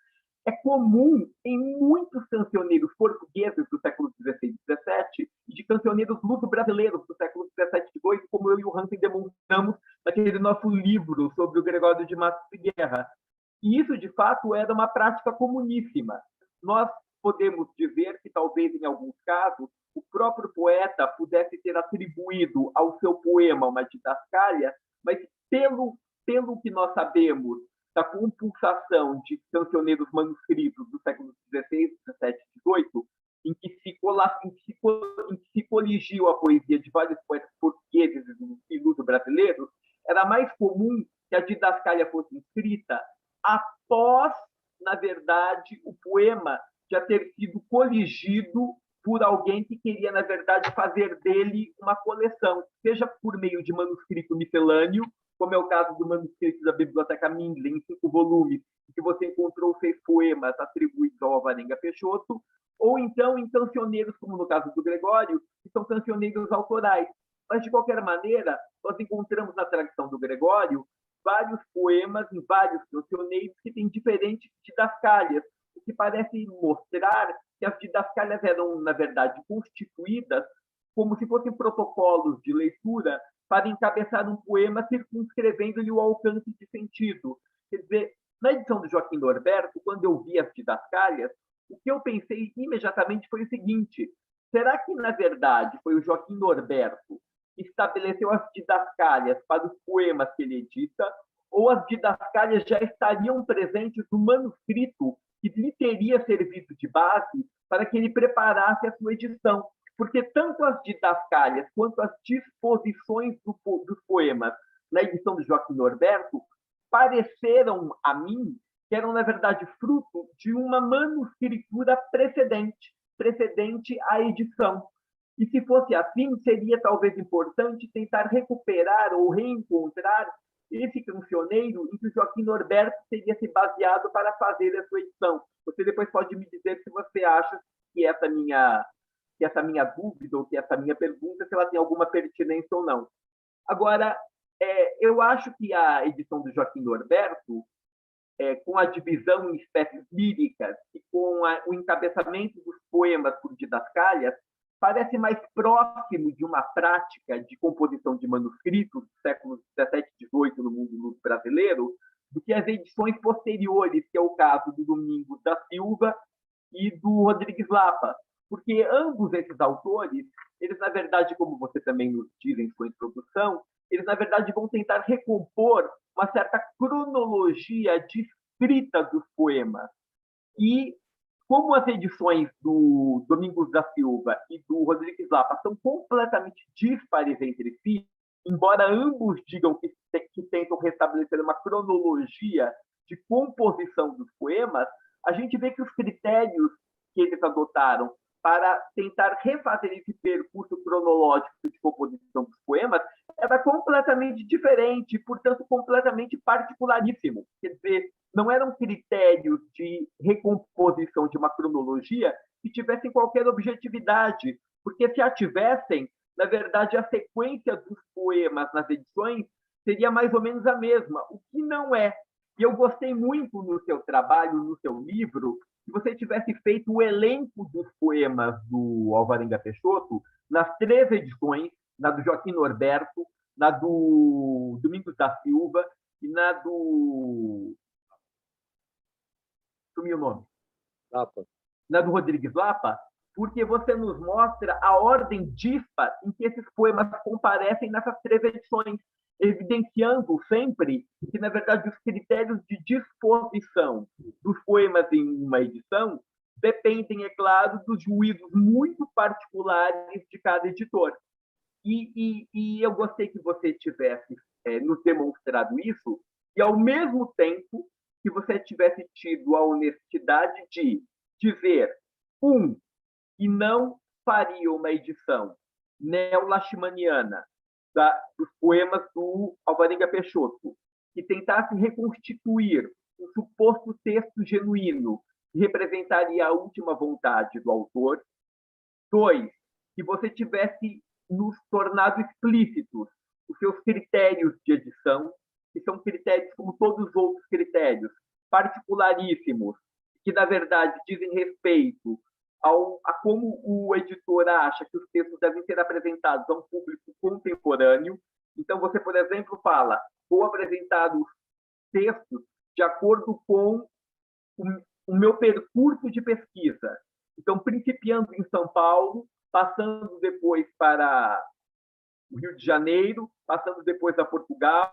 é comum em muitos cancioneiros portugueses do século XVI e XVII e de cancioneiros luso-brasileiros do século XVII e XVIII, como eu e o Hansen demonstramos naquele nosso livro sobre o Gregório de Matos e Guerra. E isso, de fato, era uma prática comuníssima. Nós podemos dizer que, talvez, em alguns casos, o próprio poeta pudesse ter atribuído ao seu poema uma didascália, mas pelo que nós sabemos da compulsação de cancioneiros manuscritos do século XVI, XVII e XVIII, em que se coligiu a poesia de vários poetas portugueses e luso-brasileiros, era mais comum que a didascália fosse escrita após, na verdade, o poema já ter sido coligido por alguém que queria, na verdade, fazer dele uma coleção, seja por meio de manuscrito miscelâneo, como é o caso do manuscrito da Biblioteca Mindlin, em 5 volumes, em que você encontrou 6 poemas atribuídos ao Alvarenga Peixoto, ou então em cancioneiros, como no caso do Gregório, que são cancioneiros autorais. Mas, de qualquer maneira, nós encontramos na tradição do Gregório vários poemas em vários cancioneiros que têm diferentes didascálias, o que parece mostrar que as didascálias eram, na verdade, constituídas como se fossem protocolos de leitura para encabeçar um poema circunscrevendo-lhe o alcance de sentido. Quer dizer, na edição do Joaquim Norberto, quando eu vi as didascálias, o que eu pensei imediatamente foi o seguinte: será que, na verdade, foi o Joaquim Norberto que estabeleceu as didascálias para os poemas que ele edita, ou as didascálias já estariam presentes no manuscrito que lhe teria servido de base para que ele preparasse a sua edição? Porque tanto as didascálias quanto as disposições dos poemas na edição do Joaquim Norberto pareceram a mim que eram, na verdade, fruto de uma manuscritura precedente à edição. E se fosse assim, seria talvez importante tentar recuperar ou reencontrar esse cancioneiro em que o Joaquim Norberto teria se baseado para fazer a sua edição. Você depois pode me dizer se você acha que essa minha dúvida ou que essa minha pergunta, se ela tem alguma pertinência ou não. Agora, eu acho que a edição do Joaquim Norberto, com a divisão em espécies líricas e com o encabeçamento dos poemas por didascálias, parece mais próximo de uma prática de composição de manuscritos do século XVII e XVIII no mundo brasileiro do que as edições posteriores, que é o caso do Domingos da Silva e do Rodrigues Lapa, porque ambos esses autores, eles, na verdade, como você também nos diz em sua introdução, eles, na verdade, vão tentar recompor uma certa cronologia de escrita dos poemas. E, como as edições do Domingos da Silva e do Rodrigues Lapa são completamente díspares entre si, embora ambos digam que tentam restabelecer uma cronologia de composição dos poemas, a gente vê que os critérios que eles adotaram para tentar refazer esse percurso cronológico de composição dos poemas era completamente diferente, e, portanto, completamente particularíssimo. Quer dizer, não eram critérios de recomposição de uma cronologia que tivessem qualquer objetividade, porque se a tivessem, na verdade, a sequência dos poemas nas edições seria mais ou menos a mesma, o que não é. E eu gostei muito no seu trabalho, no seu livro, que você tivesse feito o elenco dos poemas do Alvarenga Peixoto nas 3 edições, na do Joaquim Norberto, na do Domingos da Silva e na do... Sumiu o nome. Lapa. na do Rodrigues Lapa, porque você nos mostra a ordem dispar em que esses poemas comparecem nessas 3 edições, evidenciando sempre que, na verdade, os critérios de disposição dos poemas em uma edição dependem, é claro, dos juízos muito particulares de cada editor. E eu gostei que você tivesse nos demonstrado isso, e, ao mesmo tempo, que você tivesse tido a honestidade de dizer, que não faria uma edição neo-lachmaniana dos poemas do Alvarenga Peixoto, que tentasse reconstituir um suposto texto genuíno que representaria a última vontade do autor. 2, que você tivesse nos tornado explícitos os seus critérios de edição, que são critérios como todos os outros critérios, particularíssimos, que, na verdade, dizem respeito a como o editor acha que os textos devem ser apresentados a um público contemporâneo. Então, você, por exemplo, fala, vou apresentar os textos de acordo com o meu percurso de pesquisa. Então, principiando em São Paulo, passando depois para o Rio de Janeiro, passando depois a Portugal,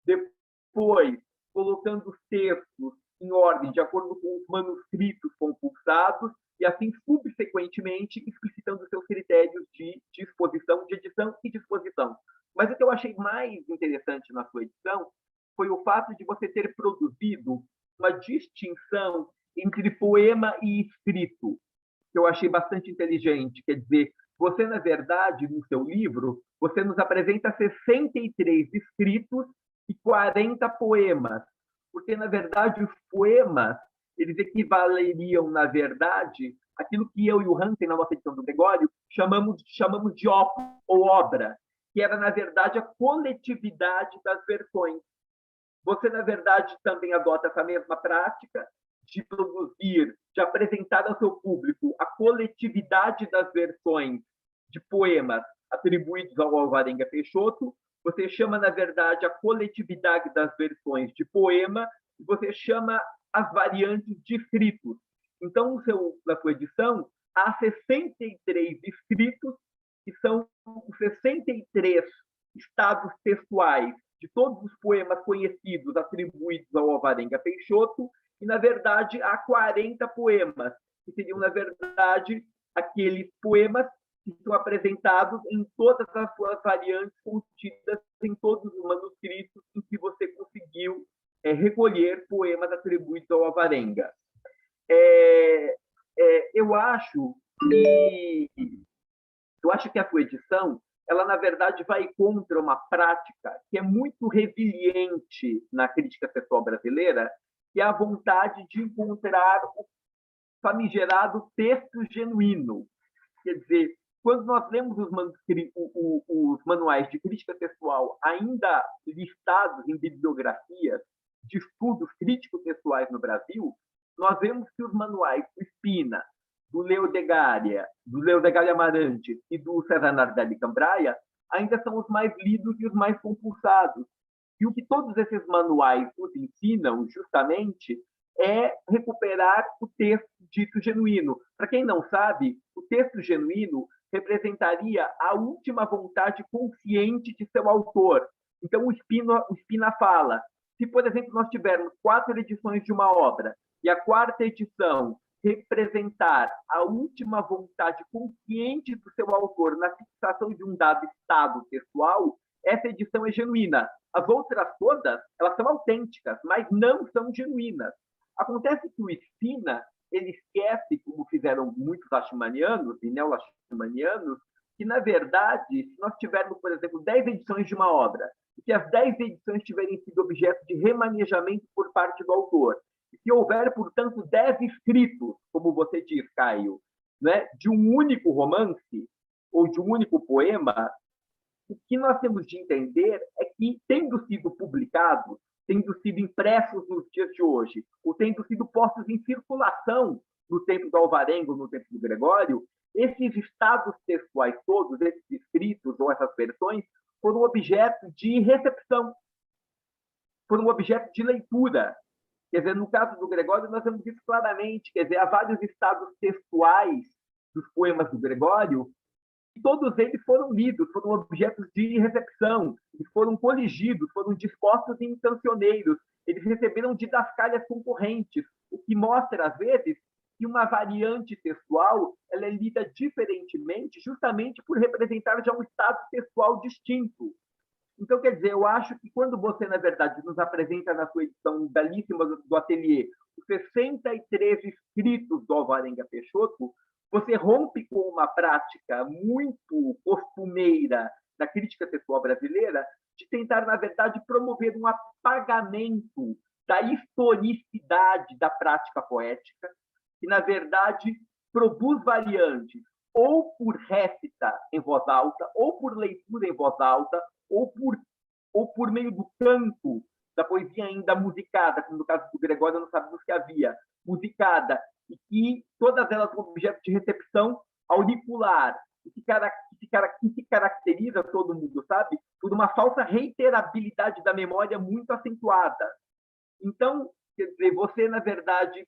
depois colocando os textos em ordem, de acordo com os manuscritos compulsados, e assim, subsequentemente, explicitando seus critérios de disposição, de edição e disposição. Mas o que eu achei mais interessante na sua edição foi o fato de você ter produzido uma distinção entre poema e escrito, que eu achei bastante inteligente. Quer dizer, você, na verdade, no seu livro, você nos apresenta 63 escritos e 40 poemas, porque, na verdade, os poemas eles equivaleriam, na verdade, aquilo que eu e o Hansen, na nossa edição do Gregório, chamamos de opus, ou obra, que era, na verdade, a coletividade das versões. Você, na verdade, também adota essa mesma prática de produzir, de apresentar ao seu público a coletividade das versões de poemas atribuídos ao Alvarenga Peixoto. Você chama, na verdade, a coletividade das versões de poema, e você chama as variantes de escritos. Então, na sua edição, há 63 escritos, que são os 63 estados textuais de todos os poemas conhecidos atribuídos ao Alvarenga Peixoto, e, na verdade, há 40 poemas, que seriam, na verdade, aqueles poemas que são apresentados em todas as suas variantes contidas em todos os manuscritos em que você conseguiu recolher poemas atribuídos ao Alvarenga. Eu acho que a sua edição, ela, na verdade, vai contra uma prática que é muito resiliente na crítica textual brasileira, que é a vontade de encontrar o famigerado texto genuíno. Quer dizer, quando nós lemos os manuais de crítica textual ainda listados em bibliografias de estudos críticos textuais no Brasil, nós vemos que os manuais do Spina, do Leo de Galia Amarante e do César Nardelli Cambraia ainda são os mais lidos e os mais compulsados. E o que todos esses manuais nos ensinam, justamente, é recuperar o texto dito genuíno. Para quem não sabe, o texto genuíno representaria a última vontade consciente de seu autor. Então, o Spina fala, se, por exemplo, nós tivermos 4 edições de uma obra e a 4ª edição representar a última vontade consciente do seu autor na fixação de um dado estado textual, essa edição é genuína. As outras todas, elas são autênticas, mas não são genuínas. Acontece que o Spina, ele esquece, como fizeram muitos lachmanianos e neo-lachmanianos, que, na verdade, se nós tivermos, por exemplo, 10 edições de uma obra, e que as 10 edições tiverem sido objeto de remanejamento por parte do autor, e se houver, portanto, 10 escritos, como você diz, Caio, né, de um único romance ou de um único poema, o que nós temos de entender é que, tendo sido publicados, tendo sido impressos nos dias de hoje, ou tendo sido postos em circulação no tempo do Alvarenga, no tempo do Gregório, esses estados textuais todos, esses escritos ou essas versões, foram objeto de recepção, foram objeto de leitura. Quer dizer, no caso do Gregório, nós vemos isso claramente. Quer dizer, há vários estados textuais dos poemas do Gregório, e todos eles foram lidos, foram objetos de recepção, e foram coligidos, foram dispostos em cancioneiros. Eles receberam didascálias concorrentes, o que mostra, às vezes, que uma variante textual ela é lida diferentemente, justamente por representar já um estado textual distinto. Então, quer dizer, eu acho que quando você, na verdade, nos apresenta na sua edição belíssima do Ateliê os 63 escritos do Alvarenga Peixoto, você rompe com uma prática muito costumeira da crítica textual brasileira de tentar, na verdade, promover um apagamento da historicidade da prática poética, que, na verdade, produz variantes ou por récita em voz alta, ou por leitura em voz alta, ou por meio do canto da poesia ainda musicada, como no caso do Gregório, não sabemos que havia, musicada, e que todas elas são objeto de recepção auricular, que se caracteriza, todo mundo sabe, por uma falsa reiterabilidade da memória muito acentuada. Então, quer dizer, você, na verdade,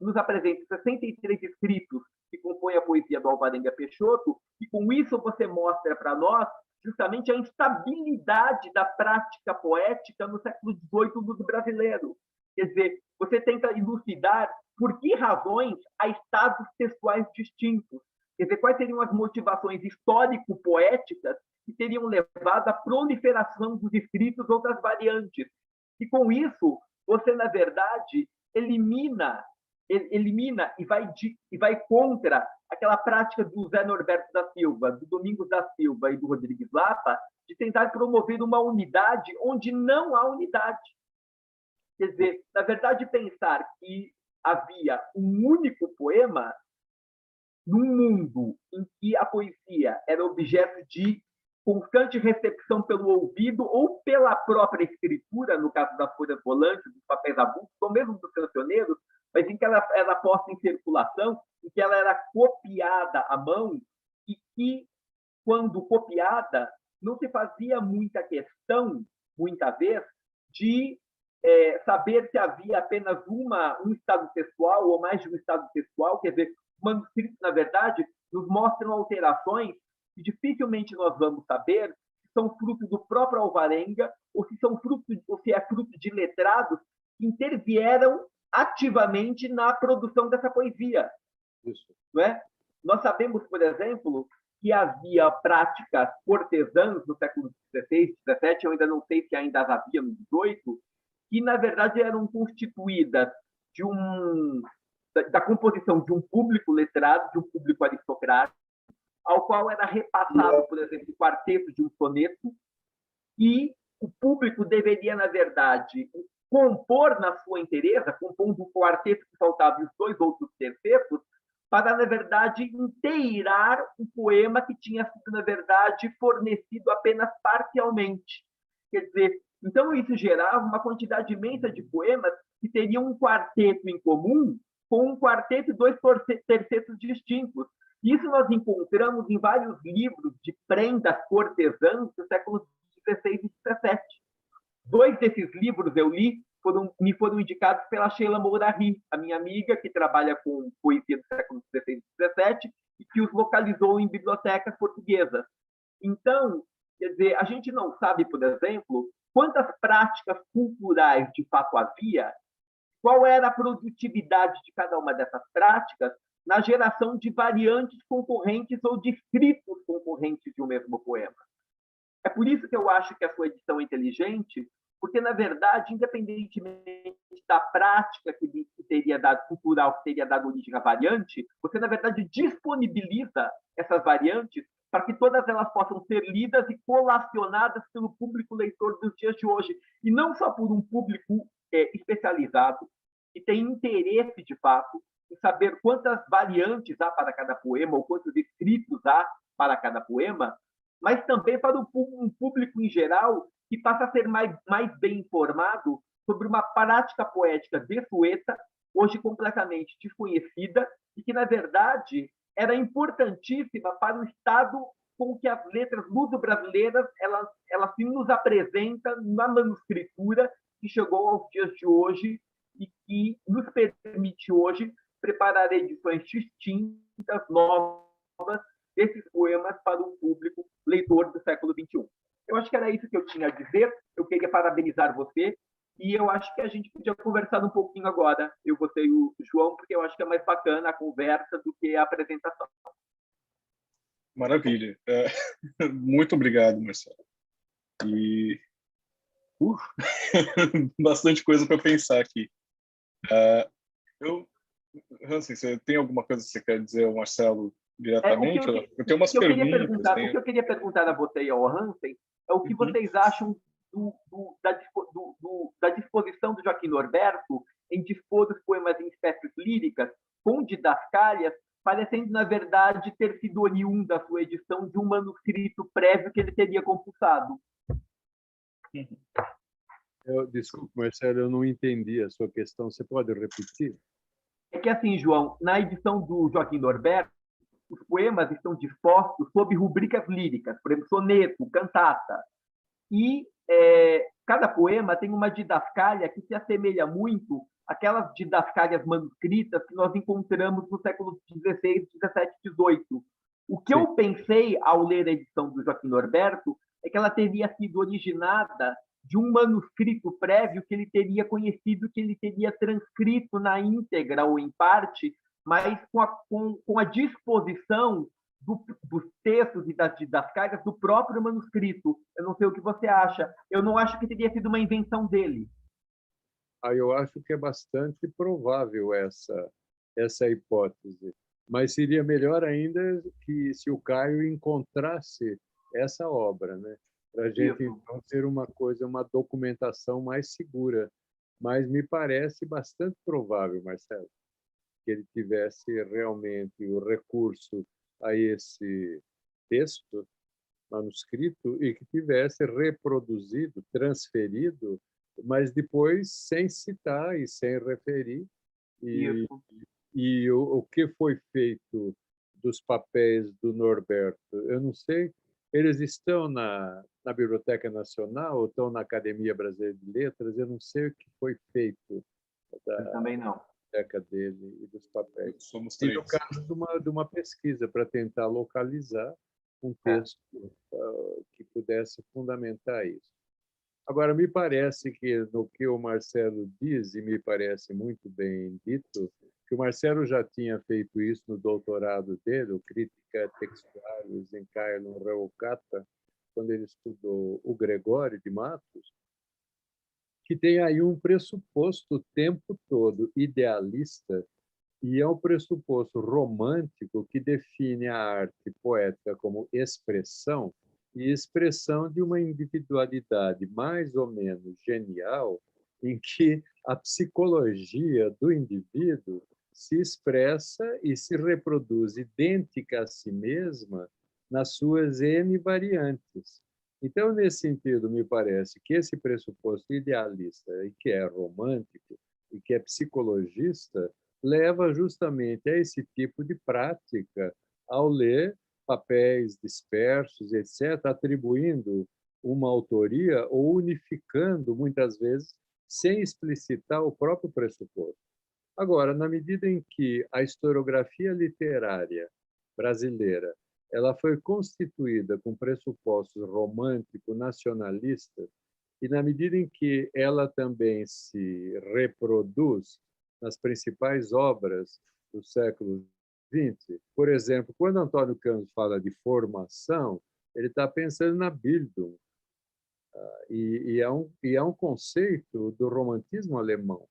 nos apresenta 63 escritos que compõem a poesia do Alvarenga Peixoto, e com isso você mostra para nós justamente a instabilidade da prática poética no século XVIII do brasileiro. Quer dizer, você tenta elucidar por que razões há estados textuais distintos. Quer dizer, quais seriam as motivações histórico-poéticas que teriam levado à proliferação dos escritos ou das variantes. E, com isso, você, na verdade, elimina e vai contra aquela prática do Zé Norberto da Silva, do Domingos da Silva e do Rodrigues Lapa, de tentar promover uma unidade onde não há unidade. Quer dizer, na verdade, pensar que havia um único poema num mundo em que a poesia era objeto de constante recepção pelo ouvido ou pela própria escritura, no caso das folhas volantes, dos papéis avulsos, ou mesmo dos cancioneiros, mas em que ela era posta em circulação, em que ela era copiada à mão, e que, quando copiada, não se fazia muita questão, muita vez, de saber se havia apenas um estado textual ou mais de um estado textual. Quer dizer, os manuscritos, na verdade, nos mostram alterações que dificilmente nós vamos saber se são fruto do próprio Alvarenga ou se é fruto de letrados que intervieram ativamente na produção dessa poesia. Isso. Não é? Nós sabemos, por exemplo, que havia práticas cortesãs no século XVI, XVII, eu ainda não sei se ainda as havia no XVIII, que, na verdade, eram constituídas da composição de um público letrado, de um público aristocrático, ao qual era repassado, por exemplo, o quarteto de um soneto, e o público deveria, na verdade, compor na sua inteireza, compondo o quarteto que faltava e os dois outros tercetos, para, na verdade, inteirar o poema que tinha sido, na verdade, fornecido apenas parcialmente. Quer dizer, então isso gerava uma quantidade imensa de poemas que teriam um quarteto em comum com um quarteto e dois tercetos distintos. Isso nós encontramos em vários livros de prendas cortesãs do século XVI e XVII. Dois desses livros eu li, me foram indicados pela Sheila Mourari, a minha amiga, que trabalha com poesia do século XVI e XVII, e que os localizou em bibliotecas portuguesas. Então, quer dizer, a gente não sabe, por exemplo, quantas práticas culturais de fato havia, qual era a produtividade de cada uma dessas práticas na geração de variantes concorrentes ou de escritos concorrentes de um mesmo poema. É por isso que eu acho que a sua edição é inteligente, porque, na verdade, independentemente da prática que teria dado, cultural, que teria dado origem à variante, você, na verdade, disponibiliza essas variantes para que todas elas possam ser lidas e colacionadas pelo público leitor dos dias de hoje, e não só por um público especializado, que tem interesse, de fato, em saber quantas variantes há para cada poema, ou quantos escritos há para cada poema, mas também para um público em geral que passa a ser mais bem informado sobre uma prática poética desueta, hoje completamente desconhecida, e que, na verdade, era importantíssima para o estado com que as letras luso-brasileiras elas se nos apresentam na manuscritura que chegou aos dias de hoje e que nos permite hoje preparar edições distintas, novas, desses poemas para um público leitor do século XXI. Eu acho que era isso que eu tinha a dizer. Eu queria parabenizar você e eu acho que a gente podia conversar um pouquinho agora, eu, você e o João, porque eu acho que é mais bacana a conversa do que a apresentação. Maravilha. Muito obrigado, Marcelo. E bastante coisa para pensar aqui. Hansen, você tem alguma coisa que você quer dizer ao Marcelo diretamente? Eu tenho umas perguntas. O que eu queria perguntar a você e ao Hansen é o que vocês acham da disposição do Joaquim Norberto em dispor os poemas em espécies líricas com didascálias, parecendo, na verdade, ter sido oriundo da sua edição de um manuscrito prévio que ele teria compulsado. Desculpe, Marcelo, eu não entendi a sua questão. Você pode repetir? É que, assim, João, na edição do Joaquim Norberto, os poemas estão dispostos sob rubricas líricas, por exemplo, soneto, cantata. E cada poema tem uma didascália que se assemelha muito àquelas didascálias manuscritas que nós encontramos no século XVI, XVII, XVIII. O que eu pensei ao ler a edição do Joaquim Norberto é que ela teria sido originada de um manuscrito prévio que ele teria conhecido, que ele teria transcrito na íntegra ou em parte, mas com a disposição dos textos e das cargas do próprio manuscrito. Eu não sei o que você acha. Eu não acho que teria sido uma invenção dele. Eu acho que é bastante provável essa hipótese. Mas seria melhor ainda que se o Caio encontrasse essa obra, né? Para a gente então ter uma documentação mais segura. Mas me parece bastante provável, Marcelo, que ele tivesse realmente o recurso a esse texto manuscrito e que tivesse reproduzido, transferido, mas depois sem citar e sem referir. E o que foi feito dos papéis do Norberto? Eu não sei. Eles estão na Biblioteca Nacional ou estão na Academia Brasileira de Letras? Eu não sei o que foi feito Eu também não. biblioteca dele e dos papéis. Somos E três. no caso de uma pesquisa para tentar localizar um texto que pudesse fundamentar isso. Agora, me parece que no que o Marcelo diz, e me parece muito bem dito, que o Marcelo já tinha feito isso no doutorado dele, o Crítica Textualis em Caelum Reucata, quando ele estudou o Gregório de Matos, que tem aí um pressuposto o tempo todo idealista, e é um pressuposto romântico que define a arte poética como expressão, e expressão de uma individualidade mais ou menos genial, em que a psicologia do indivíduo se expressa e se reproduz idêntica a si mesma nas suas N variantes. Então, nesse sentido, me parece que esse pressuposto idealista, e que é romântico, e que é psicologista, leva justamente a esse tipo de prática ao ler papéis dispersos, etc., atribuindo uma autoria ou unificando, muitas vezes, sem explicitar o próprio pressuposto. Agora, na medida em que a historiografia literária brasileira ela foi constituída com pressupostos romântico-nacionalistas, e na medida em que ela também se reproduz nas principais obras do século XX. Por exemplo, quando Antônio Campos fala de formação, ele está pensando na Bildung, e é um conceito do romantismo alemão.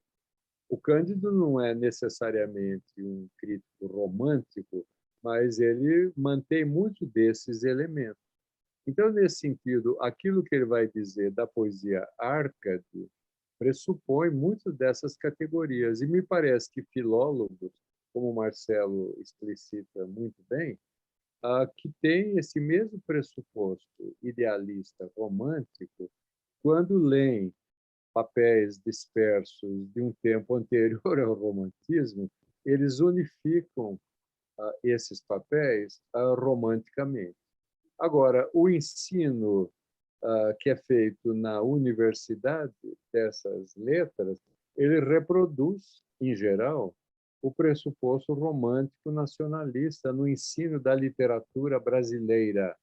O Cândido não é necessariamente um crítico romântico, mas ele mantém muito desses elementos. Então, nesse sentido, aquilo que ele vai dizer da poesia Árcade pressupõe muitas dessas categorias. E me parece que filólogos, como o Marcelo explicita muito bem, que tem esse mesmo pressuposto idealista, romântico, quando leem papéis dispersos de um tempo anterior ao romantismo, eles unificam esses papéis romanticamente. Agora, o ensino que é feito na universidade dessas letras ele reproduz, em geral, o pressuposto romântico nacionalista no ensino da literatura brasileira,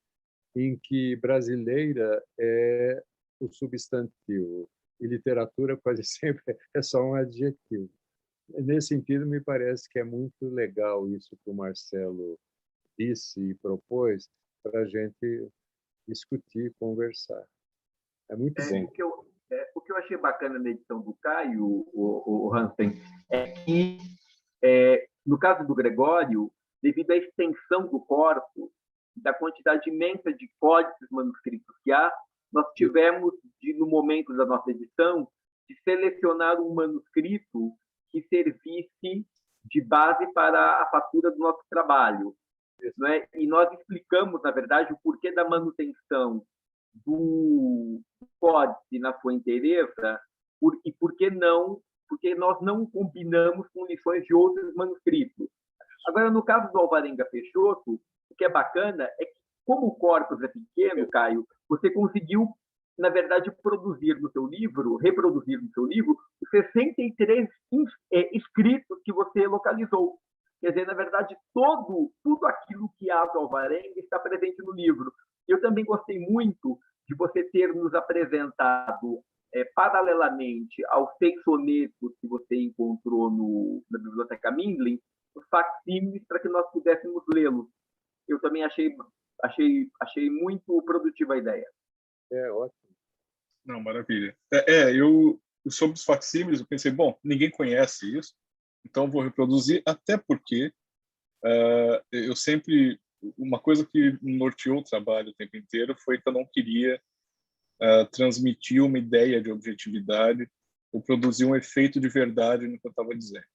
em que brasileira é o substantivo e literatura quase sempre é só um adjetivo. Nesse sentido, me parece que é muito legal isso que o Marcelo disse e propôs para a gente discutir, conversar. É muito bom. O que eu achei bacana na edição do Caio, o Hansen, é que, no caso do Gregório, devido à extensão do corpo, da quantidade imensa de códices manuscritos que há, nós tivemos, no momento da nossa edição, de selecionar um manuscrito que servisse de base para a fatura do nosso trabalho. Não é? E nós explicamos, na verdade, o porquê da manutenção do códice na sua inteireza e por que não, porque nós não combinamos com lições de outros manuscritos. Agora, no caso do Alvarenga Peixoto, o que é bacana é que, como o corpus é pequeno, Caio, você conseguiu, na verdade, reproduzir no seu livro os 63 escritos que você localizou. Quer dizer, na verdade, tudo aquilo que há do Alvarenga está presente no livro. Eu também gostei muito de você ter nos apresentado, paralelamente aos 6 sonetos que você encontrou na Biblioteca Mindlin, os facsímiles para que nós pudéssemos lê-los. Eu também achei muito produtiva a ideia. É ótimo. Não, maravilha. Sobre os facsímiles, eu pensei, bom, ninguém conhece isso, então vou reproduzir, até porque eu sempre... Uma coisa que norteou o trabalho o tempo inteiro foi que eu não queria transmitir uma ideia de objetividade ou produzir um efeito de verdade no que eu estava dizendo,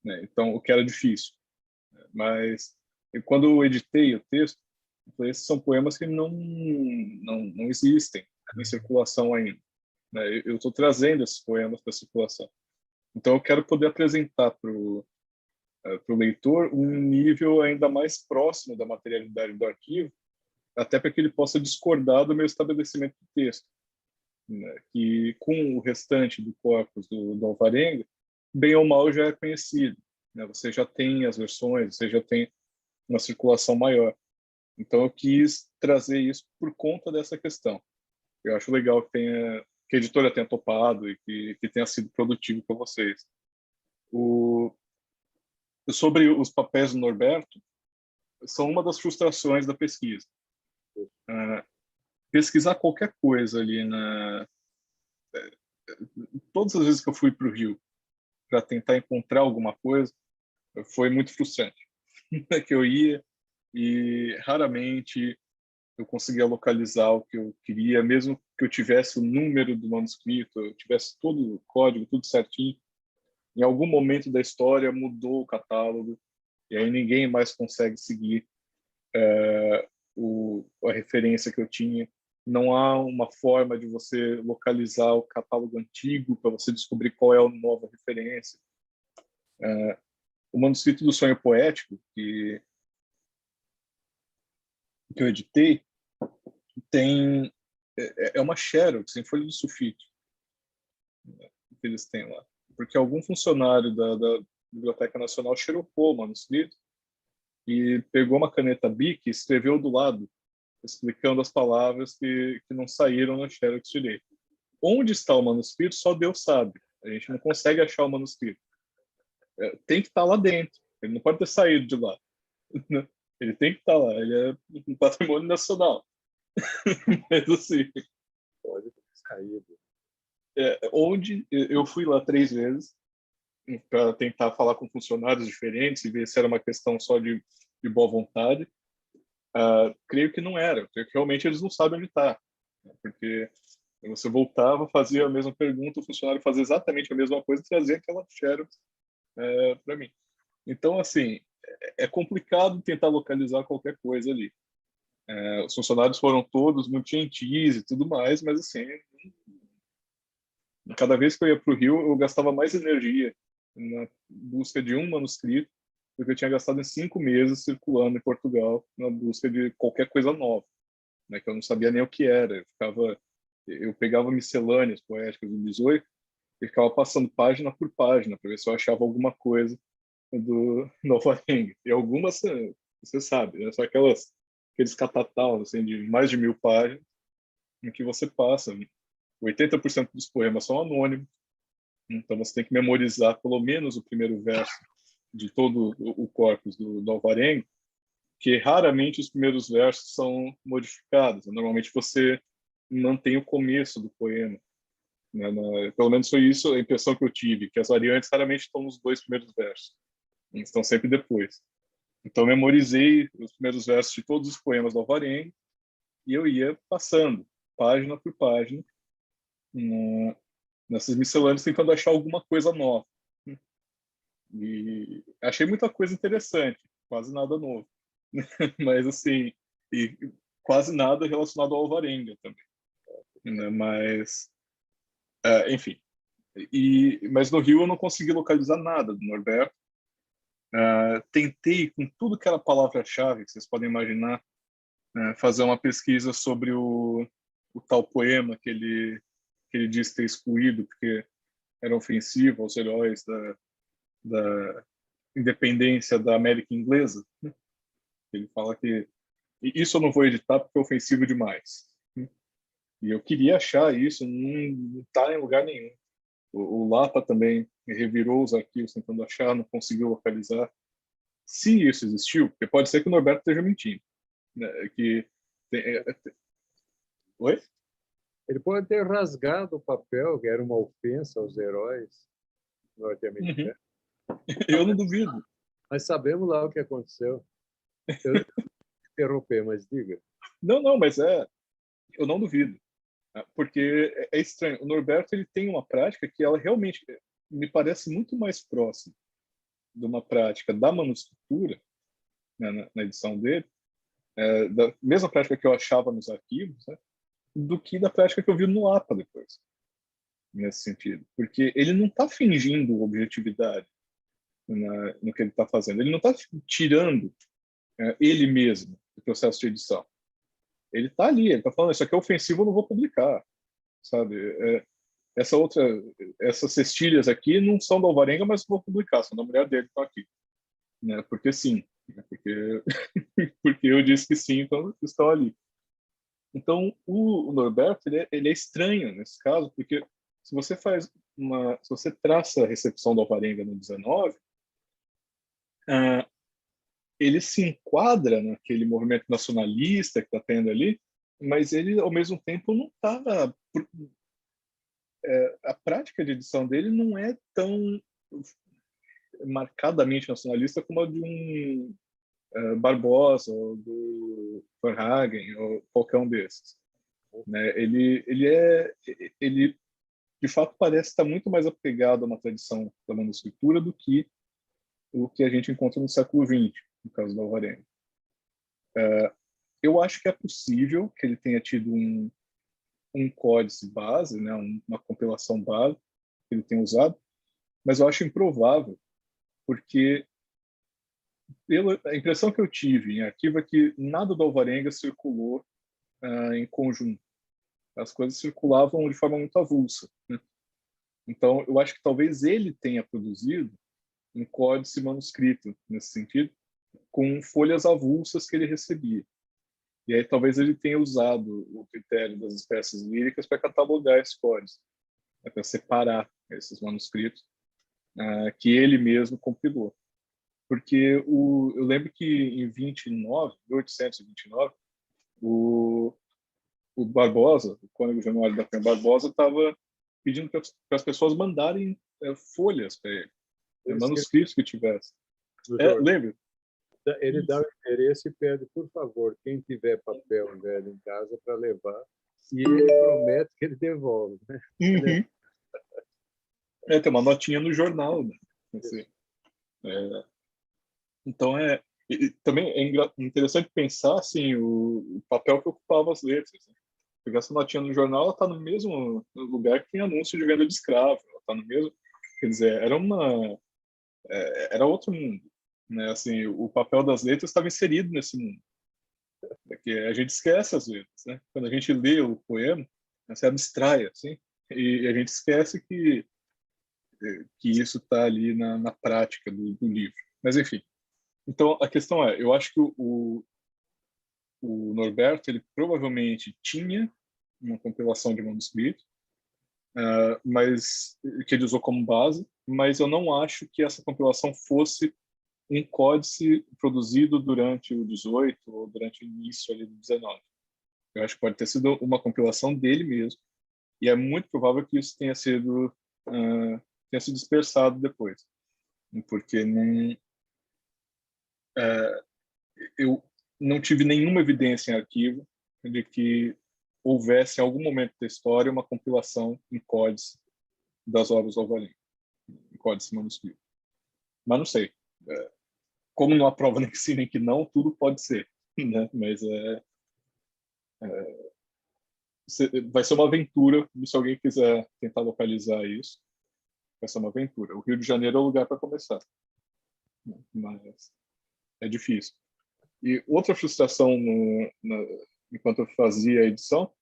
né? Então, o que era difícil. Mas, quando eu editei o texto, eu falei, esses são poemas que não existem em circulação ainda, né? Eu estou trazendo esses poemas para a circulação. Então, eu quero poder apresentar para o leitor um nível ainda mais próximo da materialidade do arquivo, até para que ele possa discordar do meu estabelecimento do texto, né? Que com o restante do corpus do Alvarenga, bem ou mal já é conhecido, né? Você já tem as versões, você já tem uma circulação maior. Então eu quis trazer isso por conta dessa questão. Eu acho legal que a editora tenha topado e que tenha sido produtivo para vocês. Sobre os papéis do Norberto, são uma das frustrações da pesquisa. Pesquisar qualquer coisa ali todas as vezes que eu fui para o Rio para tentar encontrar alguma coisa, foi muito frustrante. Que eu ia e raramente eu conseguia localizar o que eu queria, mesmo que eu tivesse o número do manuscrito, eu tivesse todo o código, tudo certinho. Em algum momento da história mudou o catálogo e aí ninguém mais consegue seguir a referência que eu tinha. Não há uma forma de você localizar o catálogo antigo para você descobrir qual é a nova referência. O manuscrito do Sonho Poético, que eu editei, é uma xerox em folha de sulfite, né, que eles têm lá. Porque algum funcionário da Biblioteca Nacional xerocou o manuscrito e pegou uma caneta Bic e escreveu do lado, explicando as palavras que não saíram na xerox direito. Onde está o manuscrito, só Deus sabe. A gente não consegue achar o manuscrito. Tem que estar lá dentro. Ele não pode ter saído de lá. Ele tem que estar lá. Ele é um patrimônio nacional. Mas assim... Pode ter saído. Onde eu fui lá 3 vezes para tentar falar com funcionários diferentes e ver se era uma questão só de boa vontade. Creio que não era. Creio que realmente eles não sabem onde está. Porque você voltava, fazia a mesma pergunta, o funcionário fazia exatamente a mesma coisa e trazia aquela xerox para mim. Então, assim, é complicado tentar localizar qualquer coisa ali. Os funcionários foram todos muito gentis e tudo mais, mas, assim, cada vez que eu ia para o Rio, eu gastava mais energia na busca de um manuscrito do que eu tinha gastado em 5 meses circulando em Portugal na busca de qualquer coisa nova, né, que eu não sabia nem o que era. Eu pegava miscelâneas poéticas do 18 e ficava passando página por página para ver se eu achava alguma coisa do Alvarenga. E algumas, você sabe, né? São aqueles catataus assim, de mais de 1000 páginas, em que você passa. 80% dos poemas são anônimos, então você tem que memorizar pelo menos o primeiro verso de todo o corpus do Alvarenga, que raramente os primeiros versos são modificados. Normalmente você mantém o começo do poema. Né? Pelo menos foi isso a impressão que eu tive, que as variantes raramente estão nos 2 primeiros versos, estão sempre depois. Então, memorizei os primeiros versos de todos os poemas do Alvarenga e eu ia passando, página por página, nessas miscelâneas, tentando achar alguma coisa nova. E achei muita coisa interessante, quase nada novo. Mas, assim, e quase nada relacionado ao Alvarenga também. Né? Mas, enfim. Mas no Rio eu não consegui localizar nada do Norberto. Tentei, com tudo que era palavra-chave, que vocês podem imaginar, fazer uma pesquisa sobre o tal poema que ele diz ter excluído, porque era ofensivo aos heróis da independência da América Inglesa. Ele fala que isso eu não vou editar porque é ofensivo demais. E eu queria achar isso, não está em lugar nenhum. O Lapa também revirou os arquivos tentando achar, não conseguiu localizar. Se isso existiu, porque pode ser que o Norberto esteja mentindo. Né? Oi? Ele pode ter rasgado o papel, que era uma ofensa aos heróis Uhum. norte-americanos. Eu não duvido. Mas sabemos lá o que aconteceu. Eu interromper, mas diga. Não, mas eu não duvido. Porque é estranho. O Norberto ele tem uma prática que ela realmente me parece muito mais próxima de uma prática da manuscritura, né, na edição dele, da mesma prática que eu achava nos arquivos, né, do que da prática que eu vi no APA depois, nesse sentido. Porque ele não está fingindo objetividade no que ele está fazendo. Ele não está tirando ele mesmo do processo de edição. Ele está ali, ele está falando, isso aqui é ofensivo, eu não vou publicar, sabe? Essas cestilhas aqui não são do Alvarenga, mas vou publicar, são da mulher dele que estão aqui. Né? Porque sim, né? Porque eu disse que sim, então estão ali. Então, o Norberto, ele é estranho nesse caso, porque se você se você traça a recepção do Alvarenga no 19, ele se enquadra naquele movimento nacionalista que está tendo ali, mas ele, ao mesmo tempo, não está... A prática de edição dele não é tão marcadamente nacionalista como a de um Barbosa, ou do Verhagen, ou qualquer um desses. Né? Ele, de fato, parece estar muito mais apegado a uma tradição da manuscritura do que o que a gente encontra no século XX, no caso do Alvarenga. Eu acho que é possível que ele tenha tido um códice base, né, uma compilação base que ele tenha usado, mas eu acho improvável, porque a impressão que eu tive em arquivo é que nada do Alvarenga circulou em conjunto. As coisas circulavam de forma muito avulsa. Né? Então, eu acho que talvez ele tenha produzido um códice manuscrito, nesse sentido, com folhas avulsas que ele recebia. E aí talvez ele tenha usado o critério das espécies líricas para catalogar esse códice, para separar esses manuscritos que ele mesmo compilou. Porque eu lembro que em 1829, o Barbosa, o cônego Januário da Penha Barbosa, estava pedindo para as pessoas mandarem folhas para ele, manuscritos que tivesse. Lembra? Ele dá o endereço e pede, por favor, quem tiver papel velho em casa para levar, e ele promete que ele devolve. Né? Uhum. Tem uma notinha no jornal. Né? Assim, então, também é interessante pensar assim, o papel que ocupava as letras. Né? Pegar essa notinha no jornal, ela está no mesmo lugar que tem anúncio de venda de escravo. Ela está no mesmo... Quer dizer, era outro mundo. Né? Assim, o papel das letras estava inserido nesse mundo. Que a gente esquece às vezes. Né? Quando a gente lê o poema, você abstrai, assim, e a gente esquece que que isso está ali na prática do livro. Mas, enfim. Então, a questão é, eu acho que o Norberto, ele provavelmente tinha uma compilação de manuscrito, mas que ele usou como base, mas eu não acho que essa compilação fosse um códice produzido durante o 18 ou durante o início ali do 19. Eu acho que pode ter sido uma compilação dele mesmo, e é muito provável que isso tenha sido dispersado depois, porque eu não tive nenhuma evidência em arquivo de que houvesse em algum momento da história uma compilação em códice das obras do Alvarenga, em códice manuscrito. Mas não sei. Como não há prova nem que sim nem que não, tudo pode ser. Né? Mas vai ser uma aventura, se alguém quiser tentar localizar isso, vai ser uma aventura. O Rio de Janeiro é o lugar para começar. Mas é difícil. E outra frustração enquanto eu fazia a edição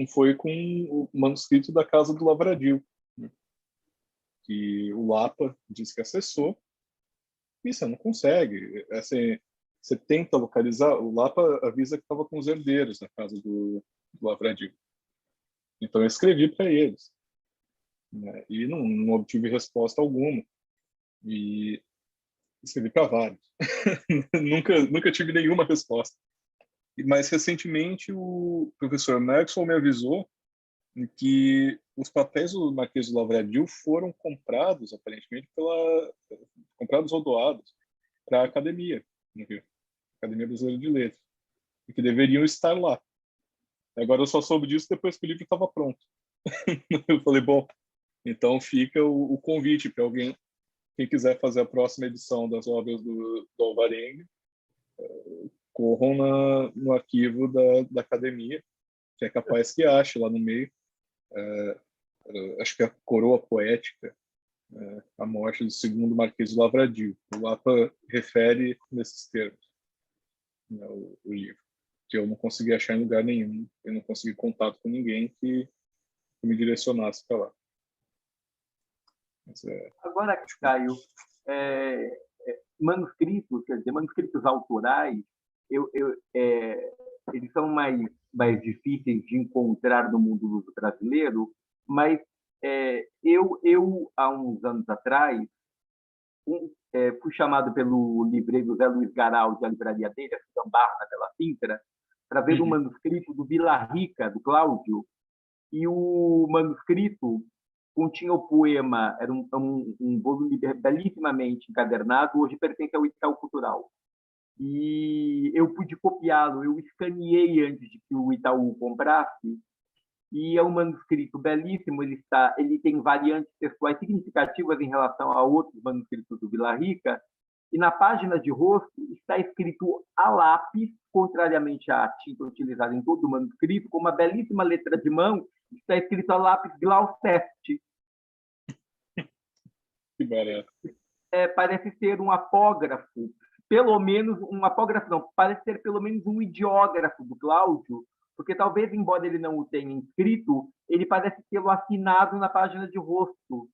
foi com o manuscrito da Casa do Lavradio, né? Que o Lapa disse que acessou e você não consegue. Assim, você tenta localizar, o Lapa avisa que estava com os herdeiros na casa do Lavradio. Então eu escrevi para eles, né? E não obtive resposta alguma. E escrevi para vários. nunca tive nenhuma resposta. Mas recentemente o professor Maxwell me avisou que os papéis do Marquês de Lavradio foram comprados, aparentemente, comprados ou doados para a Academia, no Rio, Academia Brasileira de Letras, e que deveriam estar lá. Agora eu só soube disso depois que o livro estava pronto. Eu falei, bom, então fica o convite para alguém, quem quiser fazer a próxima edição das obras do Alvarenga, corram no arquivo da Academia, que é capaz que ache lá no meio. Acho que a Coroa Poética, a morte do segundo Marquês de Lavradio. O Lapa refere nesses termos, né, o livro, que eu não consegui achar em lugar nenhum, eu não consegui contato com ninguém que me direcionasse para lá. Mas, agora, Caio, manuscritos, quer dizer, manuscritos autorais, eles são mais difíceis de encontrar no mundo luso brasileiro, mas eu, há uns anos atrás, fui chamado pelo livreiro Zé Luiz Garal, da livraria dele, a Barra, na Bela Sintra, para ver um manuscrito do Vila Rica, do Cláudio, e o manuscrito continha o poema, era um volume belíssimamente encadernado, hoje pertence ao Itaú Cultural. E eu pude copiá-lo, eu escaneei antes de que o Itaú comprasse, e é um manuscrito belíssimo, ele tem variantes textuais significativas em relação a outros manuscritos do Vila Rica, e na página de rosto está escrito a lápis, contrariamente à tinta utilizada em todo o manuscrito, com uma belíssima letra de mão, está escrito a lápis Glauceste. que barato. Parece ser um apógrafo, pelo menos um apógrafo não, parece ser pelo menos um ideógrafo do Cláudio, porque talvez, embora ele não o tenha escrito, ele parece tê-lo assinado na página de rosto,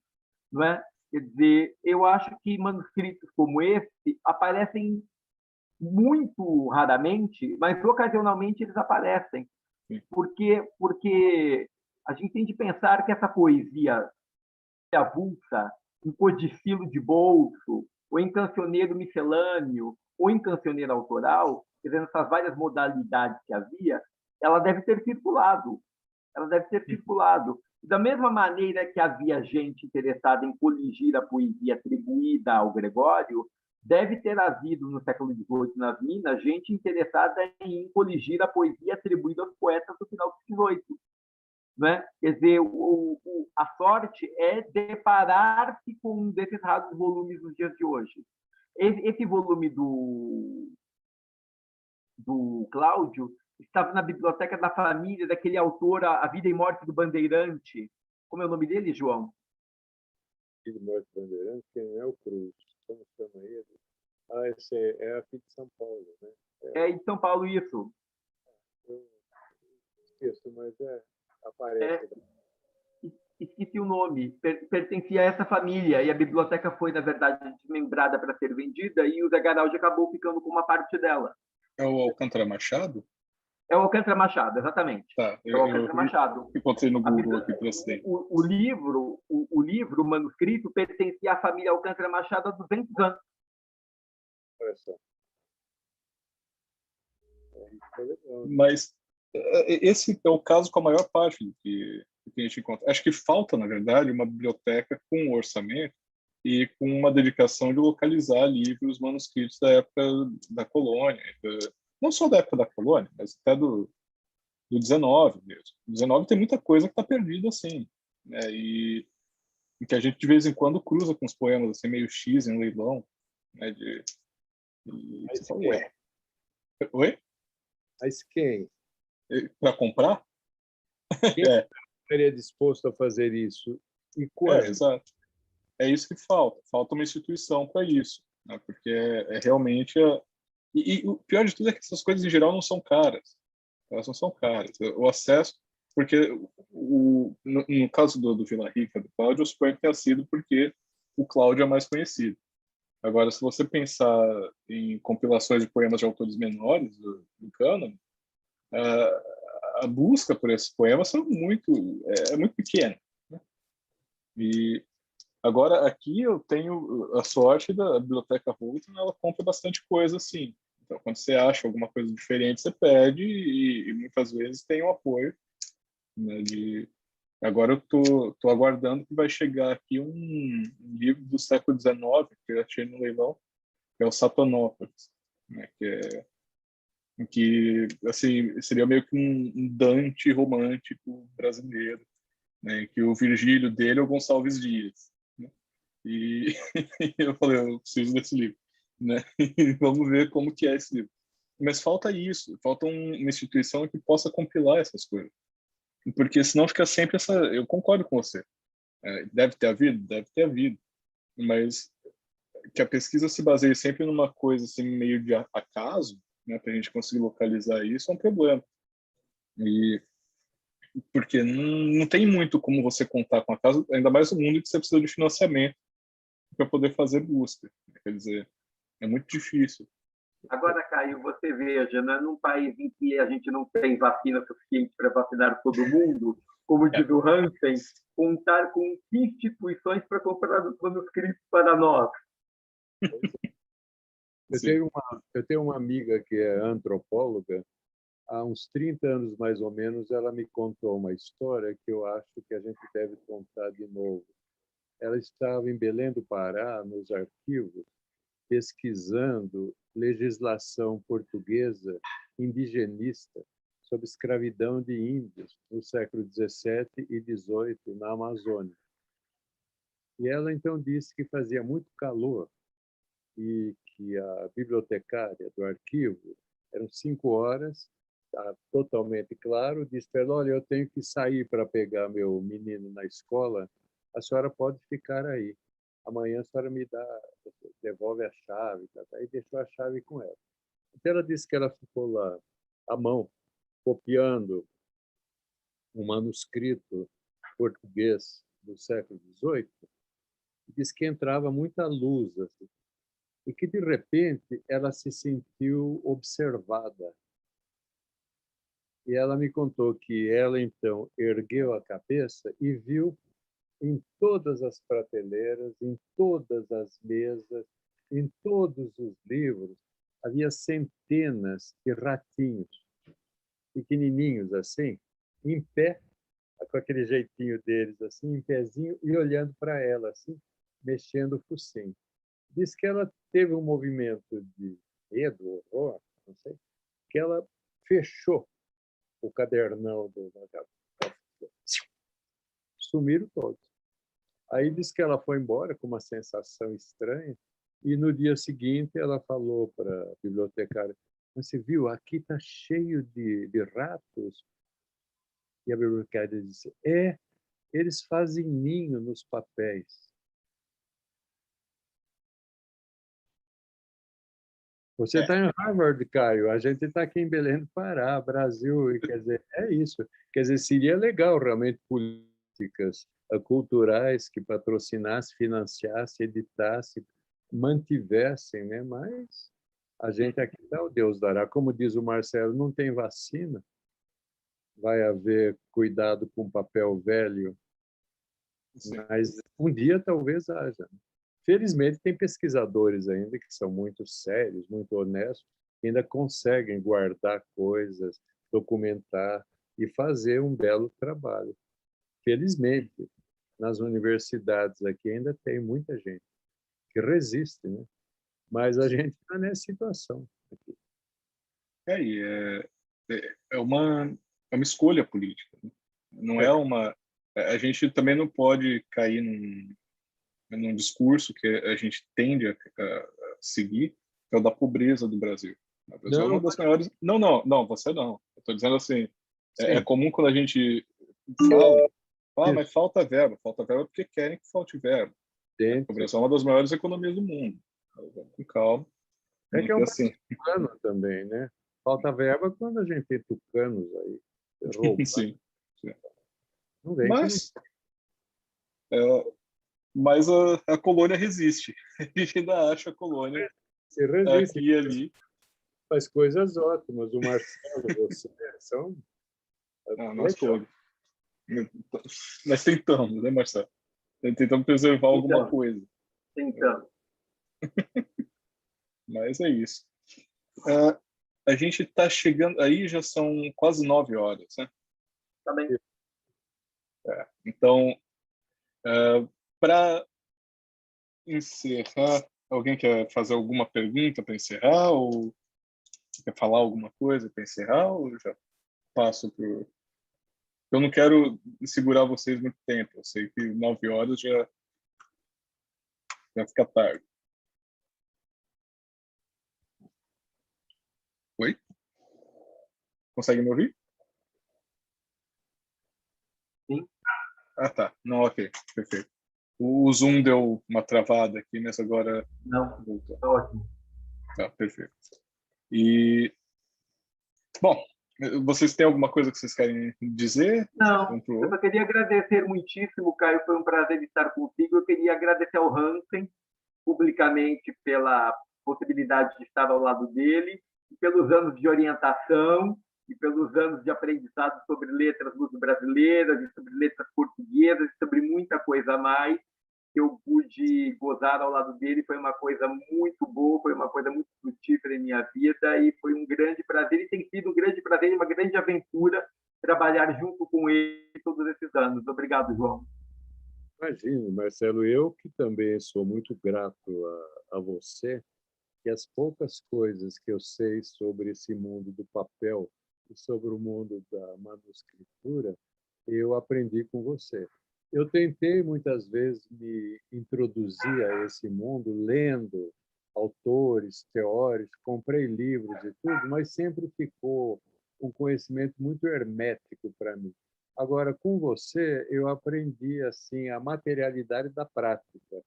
não é? Quer dizer, eu acho que manuscritos como esse aparecem muito raramente, mas ocasionalmente eles aparecem, porque a gente tem de pensar que essa poesia avulsa, em codicilo de bolso, ou em cancioneiro miscelâneo, ou em cancioneiro autoral, quer dizer, essas várias modalidades que havia, ela deve ter circulado. Ela deve ter circulado. Da mesma maneira que havia gente interessada em coligir a poesia atribuída ao Gregório, deve ter havido no século XVIII nas Minas gente interessada em coligir a poesia atribuída aos poetas do final do XVIII. Né? Quer dizer, a sorte é deparar-se com um desses raros volumes nos dias de hoje. Esse volume do Cláudio estava na biblioteca da família daquele autor, A Vida e Morte do Bandeirante. Como é o nome dele, João? Vida e Morte do Bandeirante, quem é o Cruz? Como chama ele? Esse é aqui de São Paulo, né? É em São Paulo, isso. Eu esqueço, mas aparece. esqueci o nome, pertencia a essa família, e a biblioteca foi, na verdade, desmembrada para ser vendida, e o Zé Garaldi acabou ficando com uma parte dela. É o Alcântara Machado? É o Alcântara Machado, exatamente. Tá, É o Alcântara Machado. encontrei no Google aqui para você. O livro, o manuscrito, pertencia à família Alcântara Machado há 200 anos. Olha só. Mas esse é o caso com a maior parte do que a gente encontra. Acho que falta, na verdade, uma biblioteca com um orçamento e com uma dedicação de localizar livros manuscritos da época da colônia, não só da época da colônia, mas até do 19 mesmo. O 19 tem muita coisa que está perdida assim, né? E que a gente de vez em quando cruza com os poemas assim meio X em leilão, né? Mas fala, quem? ué, oi? Mas quem? Para comprar? Quem estaria disposto a fazer isso? E quando? Exato. É isso que falta. Falta uma instituição para isso, né? Porque realmente e o pior de tudo é que essas coisas em geral não são caras. Elas não são caras. O acesso, porque no caso do Vila Rica, do Cláudio, eu suponho que tenha sido porque o Cláudio é mais conhecido. Agora, se você pensar em compilações de poemas de autores menores do cânone, a busca por esses poemas é muito pequena, né? E agora aqui eu tenho a sorte da biblioteca Houghton, ela compra bastante coisa assim. Então, quando você acha alguma coisa diferente, você pede e muitas vezes tem o apoio, né, Agora eu tô aguardando que vai chegar aqui um livro do século XIX que eu achei no leilão, que é o Satanópolis, né, que assim seria meio que um Dante romântico brasileiro, né, que o Virgílio dele é o Gonçalves Dias, né? E eu falei, eu preciso desse livro, né? E vamos ver como que é esse livro. Mas falta isso, falta uma instituição que possa compilar essas coisas, porque senão fica sempre essa. Eu concordo com você. Deve ter havido, mas que a pesquisa se baseie sempre numa coisa assim meio de acaso, né, para a gente conseguir localizar isso é um problema. E porque não tem muito como você contar com acaso, ainda mais no mundo que você precisa de financiamento para poder fazer busca. Quer dizer, é muito difícil. Agora, Caio, você veja, né, num país em que a gente não tem vacina suficiente para vacinar todo mundo, como diz o Hansen, contar com instituições para comprar os manuscritos para nós. Eu tenho uma amiga que é antropóloga. Há uns 30 anos, mais ou menos, ela me contou uma história que eu acho que a gente deve contar de novo. Ela estava em Belém do Pará, nos arquivos, pesquisando legislação portuguesa indigenista sobre escravidão de índios no século XVII e XVIII na Amazônia. E ela então disse que fazia muito calor e que a bibliotecária do arquivo, eram 5 horas, tá totalmente claro, disse para ela, olha, eu tenho que sair para pegar meu menino na escola, a senhora pode ficar aí. Amanhã a senhora me devolve a chave, tá? Aí deixou a chave com ela. Então ela disse que ela ficou lá, à mão, copiando um manuscrito português do século XVIII, e disse que entrava muita luz, assim, e que, de repente, ela se sentiu observada. E ela me contou que ela, então, ergueu a cabeça e viu em todas as prateleiras, em todas as mesas, em todos os livros, havia centenas de ratinhos, pequenininhos assim, em pé, com aquele jeitinho deles, assim, em pezinho, e olhando para ela, assim, mexendo o focinho. Diz que ela teve um movimento de medo, horror, não sei, que ela fechou o cadernão do vagabundo. Sumiram todos. Aí diz que ela foi embora com uma sensação estranha e no dia seguinte ela falou para a bibliotecária, você viu, aqui está cheio de ratos? E a bibliotecária disse, eles fazem ninho nos papéis. Você está em Harvard, Caio. A gente está aqui em Belém do Pará, Brasil. E, quer dizer, é isso. Quer dizer, seria legal realmente políticas culturais que patrocinassem, financiassem, editassem, mantivessem, né? Mas a gente aqui dá o Deus dará. Como diz o Marcelo, não tem vacina, vai haver cuidado com papel velho, Sim. mas um dia talvez haja. Felizmente, tem pesquisadores ainda que são muito sérios, muito honestos, que ainda conseguem guardar coisas, documentar e fazer um belo trabalho. Felizmente, nas universidades aqui ainda tem muita gente que resiste, né? Mas a gente está nessa situação aqui. E é uma escolha política, né? Não é uma. A gente também não pode cair num discurso que a gente tende a seguir, que é o da pobreza do Brasil. O Brasil é Não, uma das maiores. Não, não, não, você não. Eu estou dizendo assim, é sim, comum quando a gente fala, mas isso, falta verba porque querem que falte verba. O dentro. Brasil é uma das maiores economias do mundo. Vamos com calma, É que é porque um assim, plano também, né? Falta verba quando a gente tem tucanos aí, roubar. sim. Não vem que não Mas, é, mas a colônia resiste. A gente ainda acha a colônia se resiste, aqui e ali. faz coisas ótimas. O Marcelo, você, são Nós legal. todos. Mas tentamos, né, Marcelo? Tentamos preservar alguma Então, coisa. então, Mas é isso. Uh, a gente está chegando, aí já são quase 9 horas, né? tá bem. Então, para encerrar, alguém quer fazer alguma pergunta para encerrar? Ou quer falar alguma coisa para encerrar? Ou já passo para. Eu não quero segurar vocês muito tempo. Eu sei que 9 horas já fica tarde. Oi? Consegue me ouvir? Sim, Ah, tá. Não, ok. Perfeito. O Zoom deu uma travada aqui, mas agora não, voltou. tá ótimo. Tá, perfeito. E, bom, vocês têm alguma coisa que vocês querem dizer? Não, Um pro eu só outro? queria agradecer muitíssimo, Caio, foi um prazer estar contigo. Eu queria agradecer ao Hansen publicamente pela possibilidade de estar ao lado dele, e pelos anos de orientação e pelos anos de aprendizado sobre letras luso-brasileiras e sobre letras portuguesas e sobre muita coisa a mais que eu pude gozar ao lado dele. Foi uma coisa muito boa, foi uma coisa muito frutífera em minha vida e foi um grande prazer e tem sido um grande prazer e uma grande aventura trabalhar junto com ele todos esses anos. Obrigado, João. Imagine, Marcelo, eu que também sou muito grato a você, que as poucas coisas que eu sei sobre esse mundo do papel e sobre o mundo da manuscritura, eu aprendi com você. Eu tentei muitas vezes me introduzir a esse mundo lendo autores, teóricos, comprei livros e tudo, mas sempre ficou um conhecimento muito hermético para mim. Agora, com você, eu aprendi assim a materialidade da prática,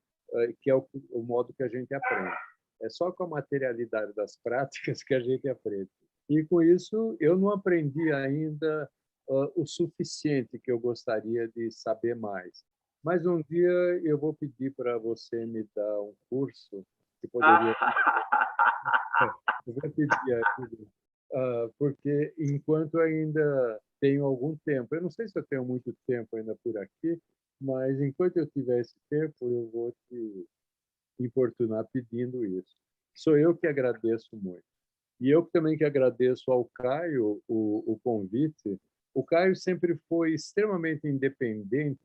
que é o modo que a gente aprende. É só com a materialidade das práticas que a gente aprende. E com isso, eu não aprendi ainda o suficiente que eu gostaria de saber mais. Mas um dia eu vou pedir para você me dar um curso que poderia. Eu vou pedir ajuda, porque enquanto ainda tenho algum tempo, eu não sei se eu tenho muito tempo ainda por aqui, mas enquanto eu tiver esse tempo, eu vou te importunar pedindo isso. Sou eu que agradeço muito. E eu também que agradeço ao Caio o convite. O Caio sempre foi extremamente independente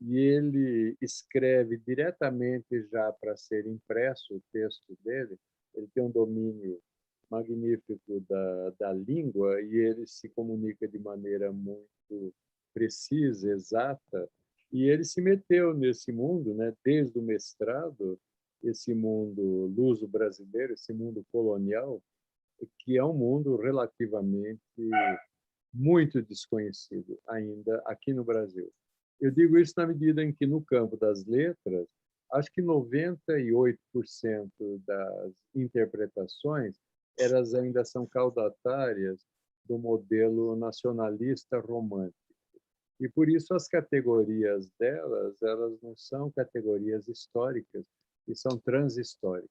e ele escreve diretamente já para ser impresso o texto dele. Ele tem um domínio magnífico da língua e ele se comunica de maneira muito precisa, exata. E ele se meteu nesse mundo, né, desde o mestrado, esse mundo luso-brasileiro, esse mundo colonial, que é um mundo relativamente muito desconhecido ainda aqui no Brasil. Eu digo isso na medida em que, no campo das letras, acho que 98% das interpretações elas ainda são caudatárias do modelo nacionalista romântico. E por isso as categorias delas, elas não são categorias históricas, e são transhistóricas.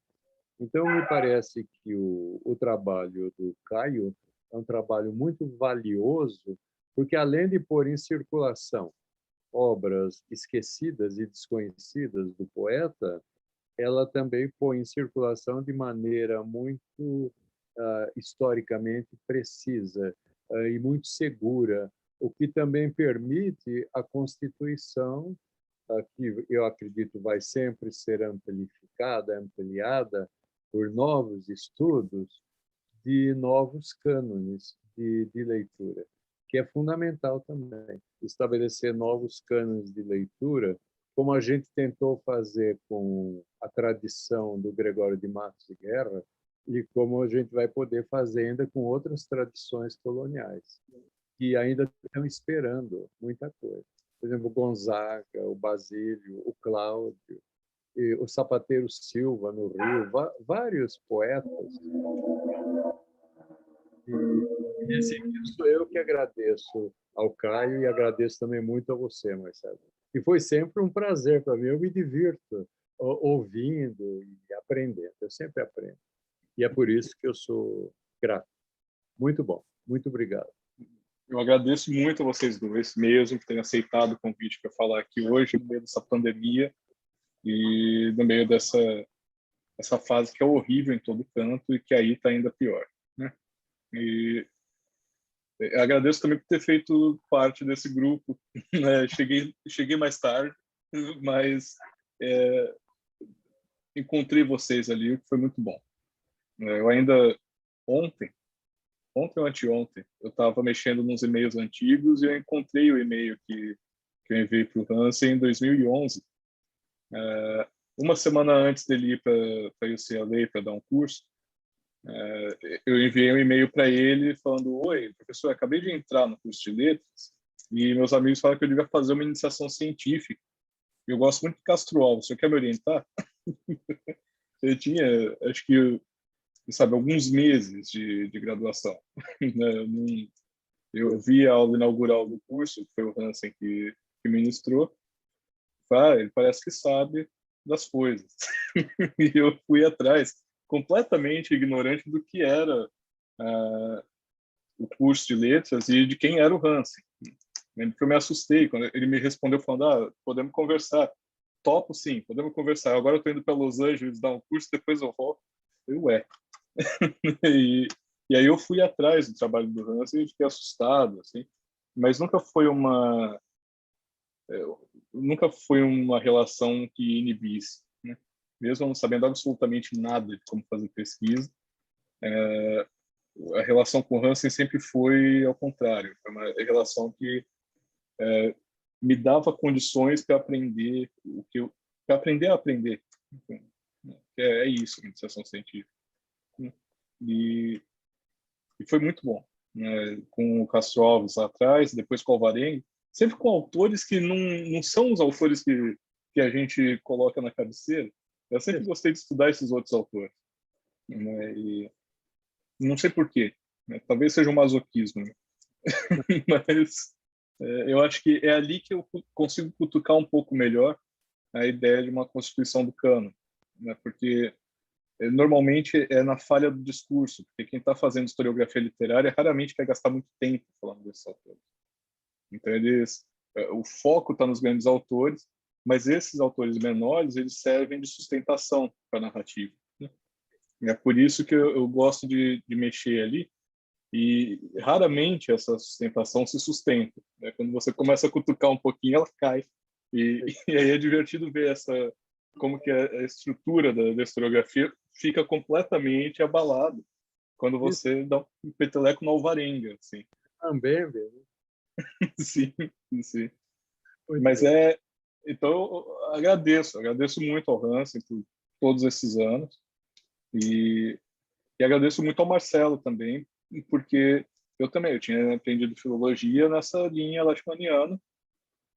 Então, me parece que o trabalho do Caio é um trabalho muito valioso, porque além de pôr em circulação obras esquecidas e desconhecidas do poeta, ela também põe em circulação de maneira muito historicamente precisa e muito segura, o que também permite a constituição, que eu acredito vai sempre ser amplificada, ampliada por novos estudos, de novos cânones de leitura, que é fundamental também. Estabelecer novos cânones de leitura, como a gente tentou fazer com a tradição do Gregório de Matos e Guerra, e como a gente vai poder fazer ainda com outras tradições coloniais, que ainda estão esperando muita coisa. Por exemplo, o Gonzaga, o Basílio, o Cláudio, o Sapateiro Silva, no Rio, vários poetas. E nesse sou eu que agradeço ao Caio e agradeço também muito a você, Marcelo. E foi sempre um prazer para mim, eu me divirto ouvindo e aprendendo, eu sempre aprendo. E é por isso que eu sou grato. Muito bom, muito obrigado. Eu agradeço muito a vocês dois, mesmo, por terem aceitado o convite para falar aqui hoje, no meio dessa pandemia e no meio essa fase que é horrível em todo canto e que aí está ainda pior, né? E eu agradeço também por ter feito parte desse grupo, né? Cheguei mais tarde, mas encontrei vocês ali, o que foi muito bom. Eu ainda ontem ou anteontem, eu estava mexendo nos e-mails antigos e eu encontrei o e-mail que eu enviei para o Hansen em 2011. Uma semana antes dele ir para a UCLA para dar um curso, eu enviei um e-mail para ele falando: oi, professor, acabei de entrar no curso de letras e meus amigos falaram que eu devia fazer uma iniciação científica. Eu gosto muito de Castro Alves, você quer me orientar? Eu tinha, acho que, sabe, alguns meses de graduação. Eu vi a aula inaugural do curso, que foi o Hansen que ministrou. Ele parece que sabe das coisas. E eu fui atrás, completamente ignorante do que era o curso de letras e de quem era o Hansen. Lembro que eu me assustei quando ele me respondeu falando: podemos conversar. Topo, sim, podemos conversar. Agora eu estou indo para Los Angeles dar um curso, depois eu volto. Ué. E aí eu fui atrás do trabalho do Hansen e fiquei assustado, assim. Mas nunca foi uma relação que inibisse, né? Mesmo não sabendo absolutamente nada de como fazer pesquisa, a relação com o Hansen sempre foi ao contrário. Foi uma relação que me dava condições para aprender para aprender a aprender. É isso, iniciação científica. E foi muito bom, né? Com o Castro Alves lá atrás, depois com o Alvarenga, sempre com autores que não são os autores que a gente coloca na cabeceira. Eu sempre gostei de estudar esses outros autores, né? E não sei por quê, né? Talvez seja um masoquismo, né? Mas eu acho que é ali que eu consigo cutucar um pouco melhor a ideia de uma constituição do cano, né? Porque normalmente é na falha do discurso, porque quem está fazendo historiografia literária raramente quer gastar muito tempo falando desses autores. Então, o foco está nos grandes autores, mas esses autores menores eles servem de sustentação para a narrativa, né? É por isso que eu gosto de mexer ali, e raramente essa sustentação se sustenta, né? Quando você começa a cutucar um pouquinho, ela cai. E aí é divertido ver como que a estrutura da historiografia fica completamente abalada quando você dá um peteleco no Alvarenga, assim. Também, velho. Sim, sim. Mas então eu agradeço muito ao Hansen por todos esses anos e agradeço muito ao Marcelo também, porque eu tinha aprendido filologia nessa linha lacaniana,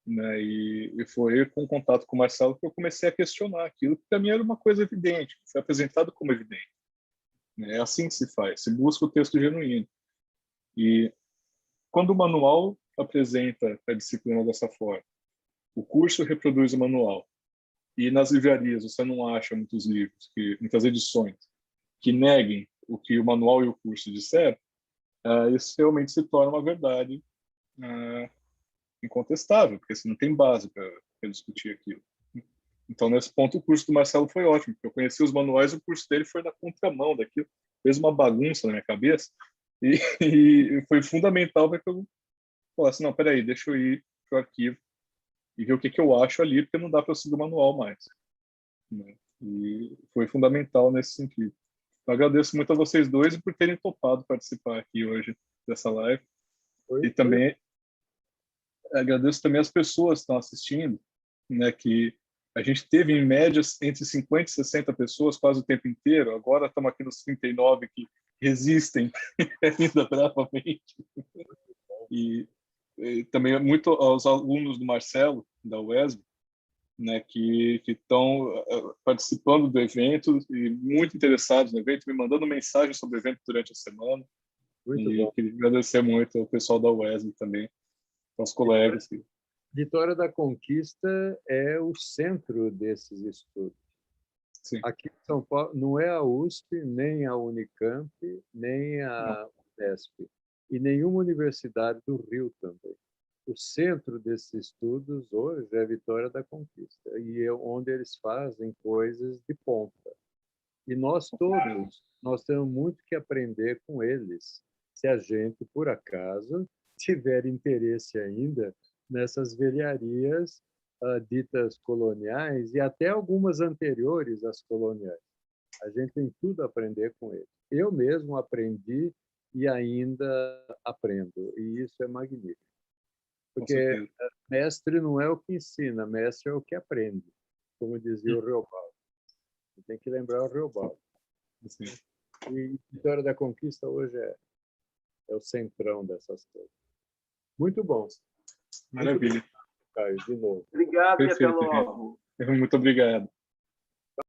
né? E foi com contato com o Marcelo que eu comecei a questionar aquilo que para mim era uma coisa evidente, foi apresentado como evidente. É assim que se faz, se busca o texto genuíno. E quando o manual apresenta a disciplina dessa forma. O curso reproduz o manual. E nas livrarias você não acha muitos livros, muitas edições, que neguem o que o manual e o curso disseram, isso realmente se torna uma verdade incontestável, porque você não tem base para discutir aquilo. Então, nesse ponto, o curso do Marcelo foi ótimo, porque eu conheci os manuais e o curso dele foi na contramão daquilo, fez uma bagunça na minha cabeça, e foi fundamental para que eu falasse, não, peraí, deixa eu ir para o arquivo e ver o que eu acho ali, porque não dá para eu seguir o manual mais. Né? E foi fundamental nesse sentido. Eu agradeço muito a vocês dois e por terem topado participar aqui hoje dessa live. E também agradeço também as pessoas que estão assistindo, né, que a gente teve em média entre 50 e 60 pessoas quase o tempo inteiro. Agora estamos aqui nos 39 que resistem ainda bravamente. E também muito aos alunos do Marcelo, da UESB, né, que estão participando do evento e muito interessados no evento, me mandando mensagem sobre o evento durante a semana. Muito e bom. queria agradecer muito ao pessoal da UESB também, aos colegas. Vitória da Conquista é o centro desses estudos. Sim. Aqui em São Paulo não é a USP, nem a Unicamp, nem a Unesp, e nenhuma universidade do Rio também. O centro desses estudos hoje é a Vitória da Conquista, e é onde eles fazem coisas de ponta. E nós todos, nós temos muito que aprender com eles, se a gente, por acaso, tiver interesse ainda nessas velharias ditas coloniais e até algumas anteriores às coloniais. A gente tem tudo a aprender com eles. Eu mesmo aprendi e ainda aprendo, e isso é magnífico. Porque mestre não é o que ensina, mestre é o que aprende, como dizia o Reobaldo. Tem que lembrar o Reobaldo. Sim. E Vitória da Conquista hoje é o centrão dessas coisas. Muito bom. Maravilha. Muito obrigado, Caio, de novo. Obrigado Perfeito, e até logo. Muito obrigado.